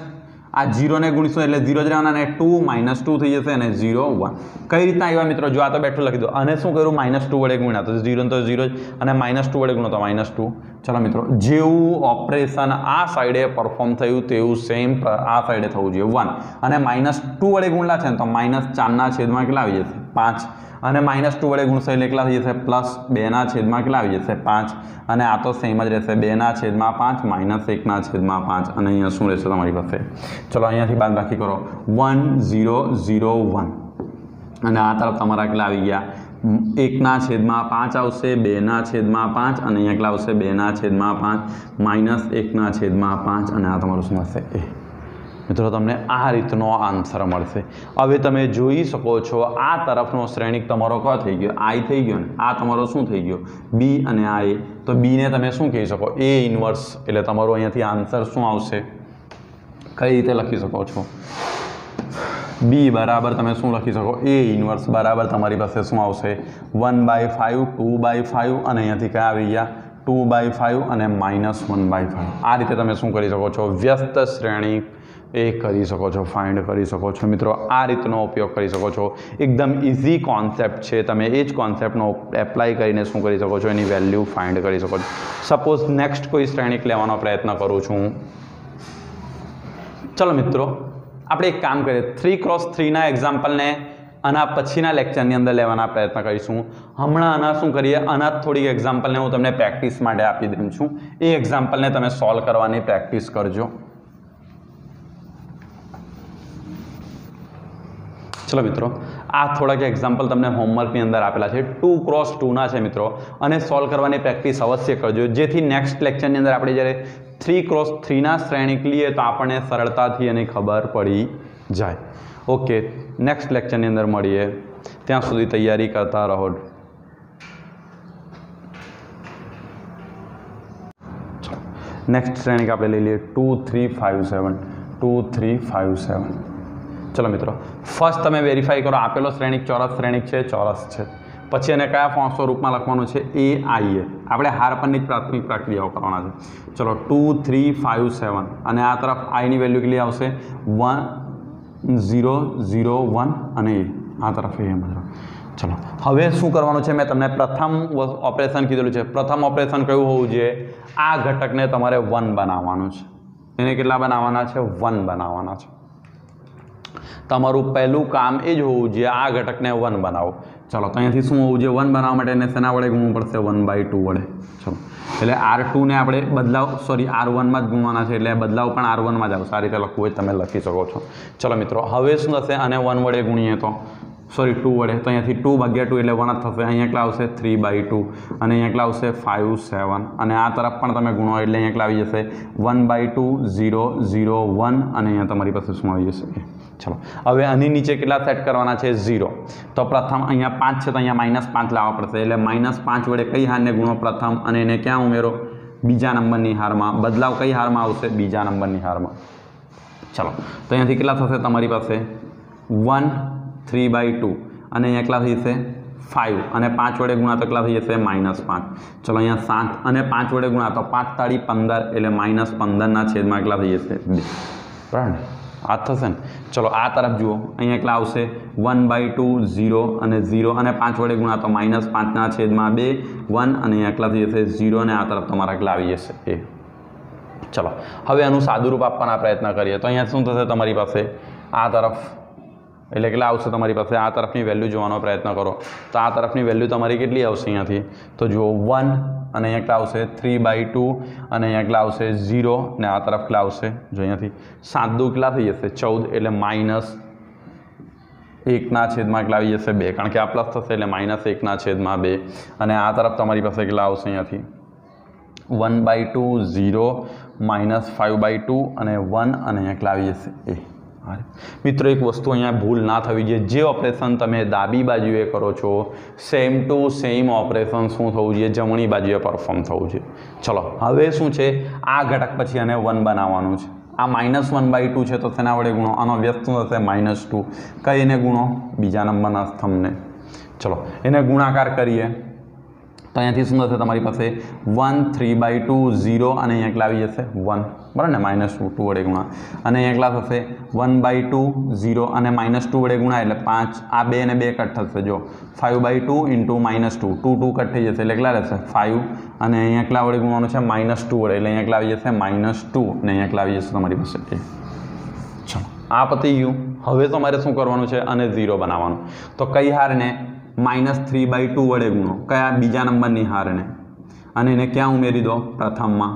આ 0 ને ગુણીશું એટલે 0 જ રહેવાના અને 2 -2 થઈ જશે અને 0 1. કઈ રીતના આવ્યા મિત્રો? જો આ તો બેઠું લખી દો. અને શું કર્યું? -2 વડે ગુણ્યા તો 0 તો 0 જ અને -2 વડે ગુણો તો -2. ચલો મિત્રો જેવું ઓપરેશન આ સાઈડે પરફોર્મ થયું તેવું સેમ આ સાઈડે થવું જોઈએ. 1 અને -2 વડે ગુણલા છે ને તો -4 છેદમાં કેટલા આવી જશે? 5 અને -2 વડે ગુણશો એટલે કેટલા થઈ જશે? +2 છેદમાં કેટલા આવી જશે? 5 અને આ તો સેમ જ રહેશે. 2 છેદમાં 5 -1 છેદમાં 5 અને અહીંયા શું રહેશે તમારી પાસે? ચલો અહીંયાથી બાદબાકી કરો. 1 0 0 1 અને આ તરફ તમારા કેટલા આવી ગયા? 1 છેદમાં 5 આવશે, 2 છેદમાં 5 અને અહીંયા કેટલા આવશે? 2 છેદમાં 5 -1 છેદમાં 5 અને આ તમારું શું હશે? a. મિત્રો તમને આ રીતનો આન્સર મળશે. હવે તમે જોઈ શકો છો આ તરફનો શ્રેણિક તમારો કયો થઈ ગયો? I થઈ ગયો ને. આ તમારો શું થઈ ગયો? B અને આ A. તો B ને તમે શું કહી શકો? A inverse. એટલે તમારો અહીંયાથી આન્સર શું આવશે? કઈ રીતે લખી શકો છો? B બરાબર તમે શું લખી શકો? A ઇન્વર્સ બરાબર તમારી પાસે શું આવશે? 1/5 2/5 અને અહીંયાથી કયા આવી ગયા? 2/5 અને -1/5. આ રીતે તમે શું કરી શકો છો? વ્યસ્ત શ્રેણિક એ કરી શકો છો, ફાઇન્ડ કરી શકો છો મિત્રો। આ રીતનો ઉપયોગ કરી શકો છો। એકદમ ઇઝી કોન્સેપ્ટ છે, તમે એ જ કોન્સેપ્ટનો એપ્લાય કરીને શું કરી શકો છો, એની વેલ્યુ ફાઇન્ડ કરી શકો છો। સપોઝ નેક્સ્ટ કોઈ શ્રેણિક લેવાનો પ્રયત્ન કરું છું। ચલો મિત્રો, આપણે એક કામ કરીએ, 3x3ના એક્ઝામ્પલને આના પછીના લેક્ચરની અંદર લેવાના પ્રયત્ન કરીશું। હમણાં આના શું કરીએ, આના થોડીક એક્ઝામ્પલને હું તમને પ્રેક્ટિસ માટે આપી દઉં છું। એ એક્ઝામ્પલને તમે સોલ્વ કરવાની પ્રેક્ટિસ કરજો। ચલો મિત્રો, આ થોડાક એક્ઝામ્પલ તમને હોમવર્કની અંદર આપેલા છે, 2x2ના છે મિત્રો, અને સોલ્વ કરવાની પ્રેક્ટિસ અવશ્ય કરજો, જેથી નેક્સ્ટ લેક્ચરની અંદર આપણે જ્યારે 3x3ના શ્રેણિક લઈએ તો આપણને સરળતાથી એની ખબર પડી જાય। ઓકે, નેક્સ્ટ લેક્ચરની અંદર મળીએ, ત્યાં સુધી તૈયારી કરતા રહો। નેક્સ્ટ શ્રેણિક આપણે લઈ લઈએ 2 3 5 7 2 3 5 7। ચલો મિત્રો, ફર્સ્ટ તમે વેરીફાઈ કરો, આપેલો શ્રેણિક ચોરસ શ્રેણિક છે, ચોરસ છે, પછી એને કયા સ્વરૂપમાં લખવાનું છે, એ આઈએ, આપણે હાર પરની જ પ્રાથમિક પ્રક્રિયાઓ કરવાના છે। ચલો 2 3 5 7, અને આ તરફ આઈની વેલ્યુ કેટલી આવશે, 1 0 0 1, અને એ આ તરફ એ મિત્રો। ચલો હવે શું કરવાનું છે, મેં તમને પ્રથમ ઓપરેશન કીધેલું છે। પ્રથમ ઓપરેશન કયું હોવું જોઈએ, આ ઘટકને તમારે 1 બનાવવાનું છે, એને કેટલા બનાવવાના છે, 1 બનાવવાના છે। તમારું પહેલું કામ એ જ હોવું જોઈએ, આ ઘટકને 1 બનાવો। ચલો તો અહીંયાથી શું હોવું જોઈએ, 1 બનાવવા માટે એને શેના વડે ગુણવું પડશે, 1/2 વડે। ચલો એટલે R2 ને આપણે બદલાવ R1માં જ ગુણવાના છે, એટલે બદલાવ પણ R1માં જ આવશે। આ રીતે લખવું હોય તમે લખી શકો છો। ચલો મિત્રો, હવે શું થશે, આને 1 વડે ગુણીએ તો 2 વડે, તો અહીંયાથી 2/2 એટલે 1 જ થશે। અહીંયા કેટલા આવશે, 3/2, અને અહીંયા કેટલા આવશે, 5 7, અને આ તરફ પણ તમે ગુણો એટલે અહીંયા કેટલા આવી જશે, 1/2 0 0 1, અને અહીંયા તમારી પાસે શું આવી જશે। ચલો હવે આની નીચે કેટલા સેટ કરવાના છે, 0, તો પ્રથમ અહીંયા 5 છે, તો અહીંયા -5 લાવવા પડશે, એટલે -5 વડે કઈ હારને ગુણો, પ્રથમ, અને એને ક્યાં ઉમેરો, બીજા નંબરની હારમાં। બદલાવ કઈ હારમાં આવશે, બીજા નંબરની હારમાં। ચલો તો અહીંયાથી કેટલા થશે તમારી પાસે, 1 3/2, અને અહીંયા કેટલા થઈ જશે, 5, અને 5 વડે ગુણા તો કેટલા થઈ જશે, -5। ચલો અહીંયા 7, અને 5 વડે ગુણા તો 5 તાળી 15, એટલે -15ના છેદમાં કેટલા થઈ જશે, 2, બરાબર ને, આ થશે ને। ચલો આ તરફ જુઓ, અહીંયા કેટલા આવશે, 1/2 0 અને 0, અને 5 વડે ગુણા તો -5ના છેદમાં 2 1, અને અહીંયા કેટલા થઈ જશે, 0, અને આ તરફ તમારા કેટલા આવી જશે, એ। ચલો હવે આનું સાદુરૂપ આપવાના પ્રયત્ન કરીએ, તો અહીંયા શું થશે તમારી પાસે, આ તરફ એટલે કેટલા આવશે તમારી પાસે, આ તરફની વેલ્યુ જોવાનો પ્રયત્ન કરો, તો આ તરફની વેલ્યુ તમારી કેટલી આવશે અહીંયાથી, તો જુઓ 1, અને અહીંયા કેટલા આવશે, 3/2, અને અહીંયા કેટલા આવશે, 0, ને આ તરફ કેટલા આવશે, જો અહીંયાથી 7 દુ કેટલા થઈ જશે, 14, એટલે -1ના છેદમાં કેટલા આવી જશે, 2, કારણ કે આ પ્લસ થશે એટલે -1ના છેદમાં 2, અને આ તરફ તમારી પાસે કેટલા આવશે અહીંયાથી, 1/2 0 -5/2, અને 1, અને અહીંયા કેટલા આવી જશે, એ। મિત્રો એક વસ્તુ અહીંયા ભૂલ ના થવી જોઈએ, જે ઓપરેશન તમે ડાબી બાજુએ કરો છો, સેમ ટુ સેમ ઓપરેશન શું થવું જોઈએ, જમણી બાજુએ પરફોર્મ થવું જોઈએ। ચલો હવે શું છે, આ ઘટક પછી આને 1 બનાવવાનું છે, આ -1/2 છે, તો તેના વડે ગુણો, આનો વ્યસ્ત શું થશે, -2, કઈ એને ગુણો, બીજા નંબરના સ્તંભને। ચલો એને ગુણાકાર કરીએ તો અહીંયાથી શું થશે તમારી પાસે, 1 3/2 0, અને અહીંયા કેટલા આવી જશે, 1, બરાબર ને, -2 વડે ગુણા, અને અહીંયા કેટલા થશે, 1/2 0, અને -2 વડે ગુણા એટલે 5, આ 2 ને 2 કટ થશે, જો 5/2 × -2, 2 કટ થઈ જશે, એટલે કેટલા રહેશે, 5, અને અહીંયા કેટલા વડે ગુણવાનું છે, -2 વડે, એટલે અહીંયા કેટલા આવી જશે, -2, ને અહીંયા કેટલા આવી જશે તમારી પાસે, ચલો આ પતી ગયું। હવે તમારે શું કરવાનું છે, અને 0 બનાવવાનું, તો કઈ હારને, -3/2 વડે ગુણો, કયા, બીજા નંબરની હારને, અને એને ક્યાં ઉમેરી દો, પ્રથમમાં,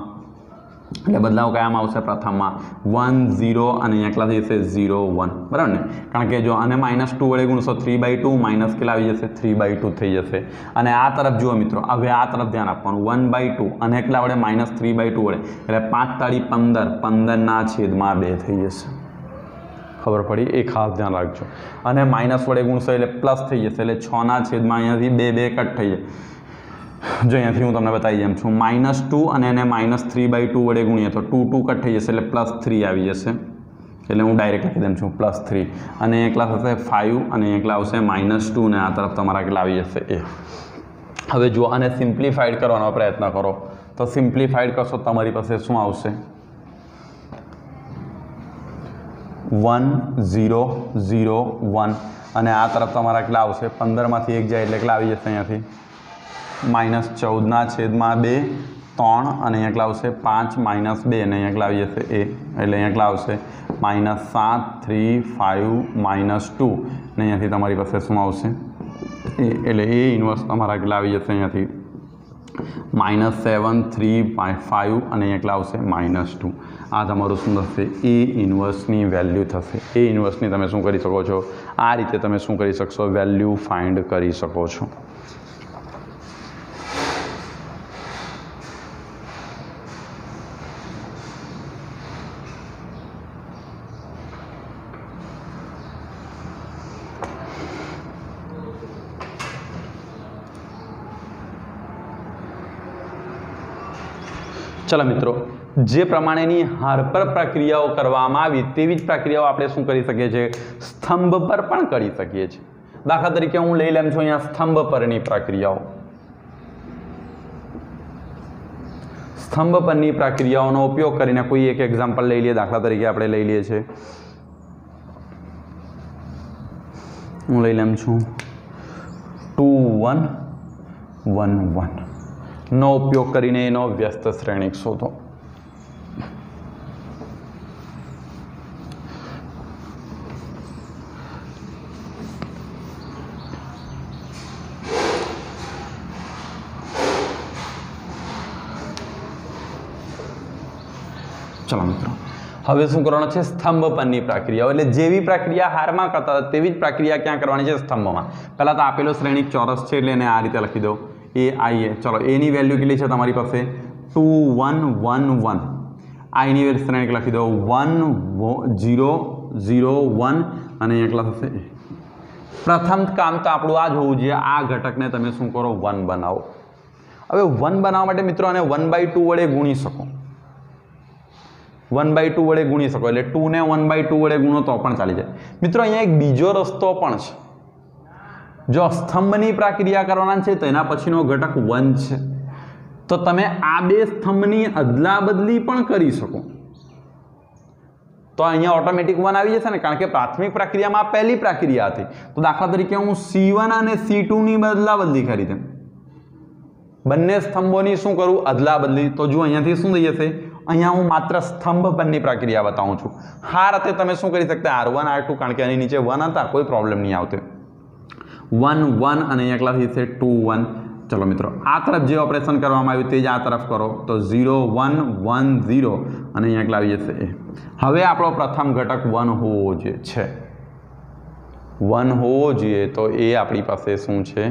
એટલે બદલાવ કયામાં આવશે, પ્રથમમાં, 1 0, અને અહીંયા કેટલા થઈ જશે, 0 1, બરાબર ને, કારણ કે જો આને -2 વડે ગુણશો, 3/2 માઇનસ કેટલા આવી જશે, 3/2 થઈ જશે, અને આ તરફ જુઓ મિત્રો, હવે આ તરફ ધ્યાન આપવાનું, 1/2, અને કેટલા વડે, -3/2 વડે, એટલે 5 તાળી 15, 15ના છેદમાં 2 થઈ જશે। ખબર પડી, એ ખાસ ધ્યાન રાખજો, અને માઇનસ વડે ગુણશો એટલે પ્લસ થઈ જશે, એટલે 6ના છેદમાં અહીંયાથી 2 કટ થઈ જાય, જો અહીંયાથી હું તમને બતાવી એમ છું, -2, અને એને -3/2 વડે ગુણીએ તો 2 કટ થઈ જશે, એટલે +3 આવી જશે, એટલે હું ડાયરેક્ટ લખી દઉં છું +3, અને એકલા થશે 5, અને એકલા આવશે -2, ને આ તરફ તમારા કેટલા આવી જશે, એ। હવે જુઓ, આને સિમ્પ્લિફાઈડ કરવાનો પ્રયત્ન કરો, તો સિમ્પ્લિફાઈડ કરશો તમારી પાસે શું આવશે, 1 0 0 1 અને આ તરફ તમારા કેટલા આવશે 15 માંથી 1 જાય એટલે કેટલા આવી જશે અહીંયાથી -14/2 3 અને અહીંયા કેટલા આવશે 5 -2 અને અહીંયા કેટલા આવી જશે a એટલે અહીંયા કેટલા આવશે -7 3 5 -2 અને અહીંયાથી તમારી પાસે શું આવશે એટલે a ઇન્વર્સ તમારા કેટલા આવી જશે અહીંયાથી -7 3 5 અને અહીંયા કેટલા આવશે -2 આ તમારું શું થશે a ઇન્વર્સની વેલ્યુ થશે a ઇન્વર્સની તમે શું કરી શકો છો આ રીતે તમે શું કરી શકશો વેલ્યુ ફાઇન્ડ કરી શકો છો। चलो मित्रों जे प्रमाणेनी हार्पर प्रक्रियाओं करवामां आवी तेवी ज प्रक्रियाओं आपणे शुं करी सकीए छीए स्तंभ पर पण करी सकीए छीए। दाखला तरीके हूँ लई लेम छुं अहींया स्तंभ परनी प्रक्रियाओं। स्तंभ परनी प्रक्रियाओनो उपयोग करीने कोई एक एक्जाम्पल लई लीए। दाखला तरीके आपणे लई लीए छीए हूँ लई लेम छुं 2 1 1 1 नो उपयोग करीने एनो व्यस्त श्रेणिक शोधो। चलो मित्रों हवे शुं करवानुं छे स्तंभ परनी प्रक्रिया एटले जेवी प्रक्रिया हारमा करता हता तेवी ज प्रक्रिया क्या करवानी छे स्तंभमां। पहला तो आपेलो श्रेणिक चौरस छे एटले एने आ रीते लखी दो ए आई ए। चलो ए नी वेल्यू केटली छे तमारी पासे 2 1 1 1 आई नी श्रेणिक लखी दो 1 0 0 1 અને અહીંયા કેટલા થશે પ્રથમ કામ તો આપણું આ જ હોવું જોઈએ આ ઘટકને તમે શું કરો 1 બનાવો। હવે 1 બનાવવા માટે મિત્રો આને 1/2 વડે ગુણી શકો 1/2 વડે ગુણી શકો એટલે 2 ને 1/2 વડે ગુણો તો પણ ચાલી જાય। મિત્રો અહીંયા એક બીજો રસ્તો પણ છે जो स्तंभनी प्रक्रिया करवाना छे तेना पछीनो घटक 1 छे तो तमे आ बे स्तंभनी अदला बदली पण करी सको तो अहींया ऑटोमेटिक 1 आवी जशे ने कारण के प्राथमिक प्रक्रियामां पहली प्रक्रिया हती। तो दाखला तरीके हूँ C1 અને C2 ની बदला बदली करी देम बंने स्तंभोनी शुं करूं अदला बदली। तो जो अहींयाथी शुं थई जशे अहींया हूँ मात्र स्तंभ परनी प्रक्रिया बतावुं छुं। हा रते तमे शुं करी सकता R1 R2 कारण के आनी नीचे 1 हता कोई प्रॉब्लम नहीं आवतो 1 1 અને અહીંયા કેટલા થશે 2 1। चलो मित्रों आ तरफ जे ऑपरेशन करवामां आव्युं ते ज आ तरफ करो तो 0 1 1 0 અને અહીંયા કેટલા આવી જશે હવે આપણો પ્રથમ ઘટક 1 હોવો જોઈએ 1 હોવો જોઈએ તો એ આપણી પાસે શું છે।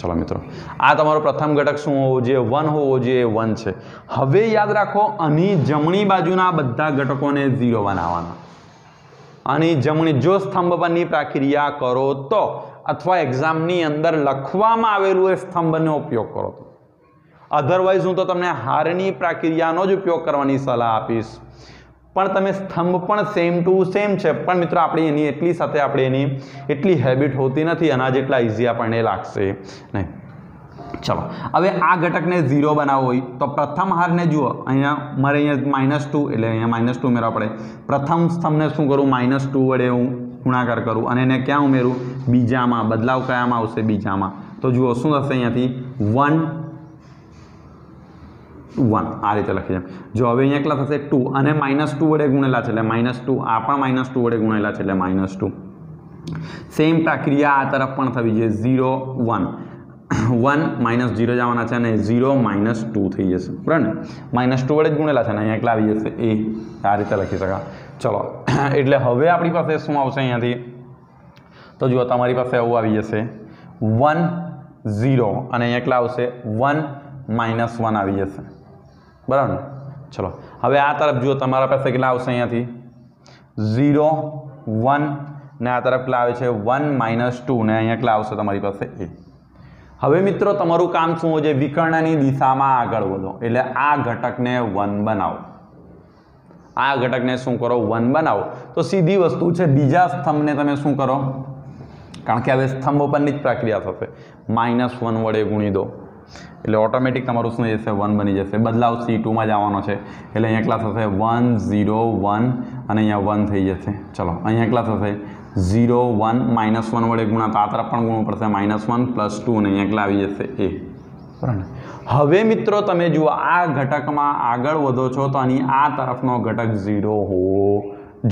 चलो मित्रों आ तमारो प्रथम घटक शुं होवो जोईए 1 होवो जोईए 1 छे। हवे याद राखो आनी जमणी बाजुना बधा घटकोने 0 बनाववाना आनी जमणी जो स्तंभ परनी प्रक्रिया करो तो अथवा एक्जामनी अंदर लखवामां आवेलुं ए स्तंभनो उपयोग करो तो अदरवाइज हूँ तो तमने हारनी प्रक्रियानो ज उपयोग करवानी सलाह आपीश पण तमे स्तंभ पण सेम टू सेम छे पण मित्रों आपणी एनी एटली साथे आपणी एनी एटली हेबिट होती नथी अने आज एटला इजी आपणे लागशे नहीं। चलो हवे आ घटकने 0 बनाववो होय तो प्रथम हारने जुओ अहींया मारे अहींया -2 એટલે अहींया -2 उमेरवा पड़े। प्रथम स्तंभने शुं करूं -2 वडे हूँ गुणाकार करूँ અને એને ક્યાં ઉમેરું બીજામાં બદલાવ કયામાં આવશે બીજામાં। તો જુઓ શું થશે અહીંયાથી 1 1 આ રીતે લખી દઉં। જો હવે અહીંયા કેટલા થશે 2 અને -2 વડે ગુણેલા છે એટલે -2 આ પણ -2 વડે ગુણેલા છે એટલે -2। સેમ પ્રક્રિયા આ તરફ પણ થવી જોઈએ 0 1 1 -0 જવાના છે અને 0 -2 થઈ જશે બરાબર ને -2 વડે જ ગુણેલા છે ને અહીંયા કેટલા આવી જશે a આ રીતે લખી શકાય। चलो એટલે હવે આપણી પાસે શું આવશે અહીંયાથી તો જુઓ તમારી પાસે આવું આવી જશે 1 0 અને અહીંયા કેટલા આવશે 1 -1 આવી જશે બરાબર। ચલો હવે આ તરફ જુઓ તમારા પાસે કેટલા આવશે અહીંયાથી 0 1 ને આ તરફ કેટલા આવે છે 1 -2 ને અહીંયા કેટલા આવશે તમારી પાસે a। હવે મિત્રો તમારું કામ શું હોય છે વિકર્ણની દિશામાં આગળ વધો એટલે આ ઘટકને 1 બનાવો आ घटक ने शू करो 1 बनाओ तो सीधी वस्तु है बीजा स्तंभ ने तमे शू करो कारण के हवे स्तंभ परनी ज प्रक्रिया थशे -1 वडे गुणी दो એટલે ઓટોમેટિક તમારું શું જશે 1 બની જશે. બદલાવ C2 માં જ આવવાનો છે એટલે અહીંયા કેટલા થશે 1 0 1 અને અહીંયા 1 થઈ જશે. ચલો અહીંયા કેટલા થશે 0 1 -1 વડે ગુણા તો આ તરફ પણ ગુણવું પડશે -1 +2 અને અહીંયા કેટલા આવી જશે a. બરાબર. હવે મિત્રો તમે જુઓ આ ઘટકમાં આગળ વધો છો તો આની આ તરફનો ઘટક 0 હોવો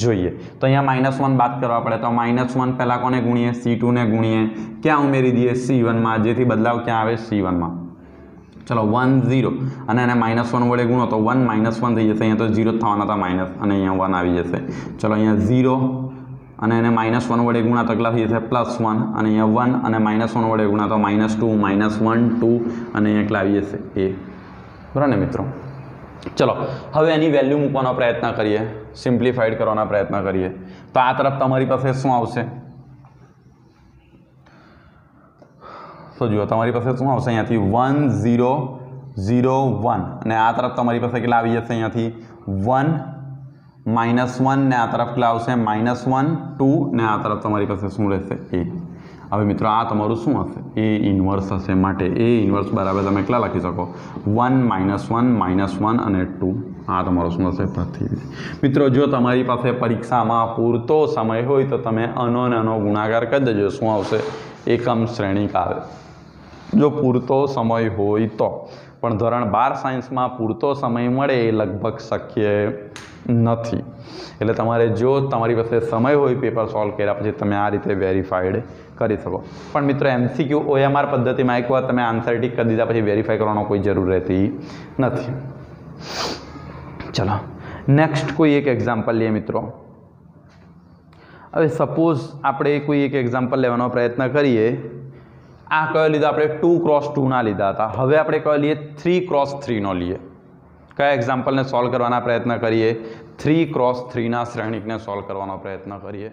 જોઈએ. તો અહીંયા -1 બાદ કરવા પડે તો -1 પહેલા કોને ગુણીએ C2 ને ગુણીએ ક્યાં ઉમેરી દઈએ C1 માં જેથી બદલાવ ક્યાં આવે C1 માં. ચલો 1 0 અને એને -1 વડે ગુણો તો 1 -1 થઈ જશે. અહીંયા તો 0 થવાના હતા માઇનસ અને અહીંયા 1 આવી જશે. ચલો અહીંયા 0 અને એને -1 વડે ગુણા તો કેટલા થઈ જશે +1 અને અહીંયા 1 અને -1 વડે ગુણા તો -2 -1 2 અને અહીંયા કેટલા આવી જશે a. બરાબર ને મિત્રો. ચલો હવે એની વેલ્યુ મૂકવાનો પ્રયત્ન કરીએ, સિમ્પ્લિફાઈડ કરવાનો પ્રયત્ન કરીએ. તો આ તરફ તમારી પાસે શું આવશે તો જુઓ તમારી પાસે શું આવશે અહીંયાથી 1 0 0 1 અને આ તરફ તમારી પાસે કેટલા આવી જશે અહીંયાથી 1 -1 ને આ તરફ કેટલા આવશે -1 2 ને આ તરફ તમારી પાસે શું રહેશે a. હવે મિત્રો આ તમારું શું હશે a ઇન્વર્સ હશે. માટે a ઇન્વર્સ બરાબર તમે કેટલા લખી શકો 1 -1 -1 અને 2. આ તમારું શું હશે પૃથ્વી. મિત્રો જો તમારી પાસે પરીક્ષામાં પૂરતો સમય હોય તો તમે આનો અને આનો ગુણાકાર કરી દેજો. શું આવશે એકમ શ્રેણીક આવે જો પૂરતો સમય હોય તો. પણ ધોરણ 12 સાયન્સમાં પૂરતો સમય મળે એ લગભગ શક્ય નથી. એટલે તમારે જો તમારી પાસે સમય હોય પેપર સોલ્વ કર્યા પછી તમે આ રીતે વેરીફાઈડ કરી શકો. પણ મિત્રો MCQ OMR પદ્ધતિમાં એકવાર તમે આન્સર ટીક કરી દીધા પછી વેરીફાઈ કરવાનો કોઈ જરૂર રહેતી નથી. ચલો નેક્સ્ટ કોઈ એક એક્ઝામ્પલ લઈએ મિત્રો. હવે સપોઝ આપણે કોઈ એક એક્ઝામ્પલ લેવાનો પ્રયત્ન કરીએ. આ કયો લીધો આપણે 2x2 ના લીધા હતા. હવે આપણે કયો લઈએ 3x3 નો લઈએ. કયા એક્ઝામ્પલને સોલ્વ કરવાના પ્રયત્ન કરીએ 3x3 ના શ્રેણિકને સોલ્વ કરવાનો પ્રયત્ન કરીએ.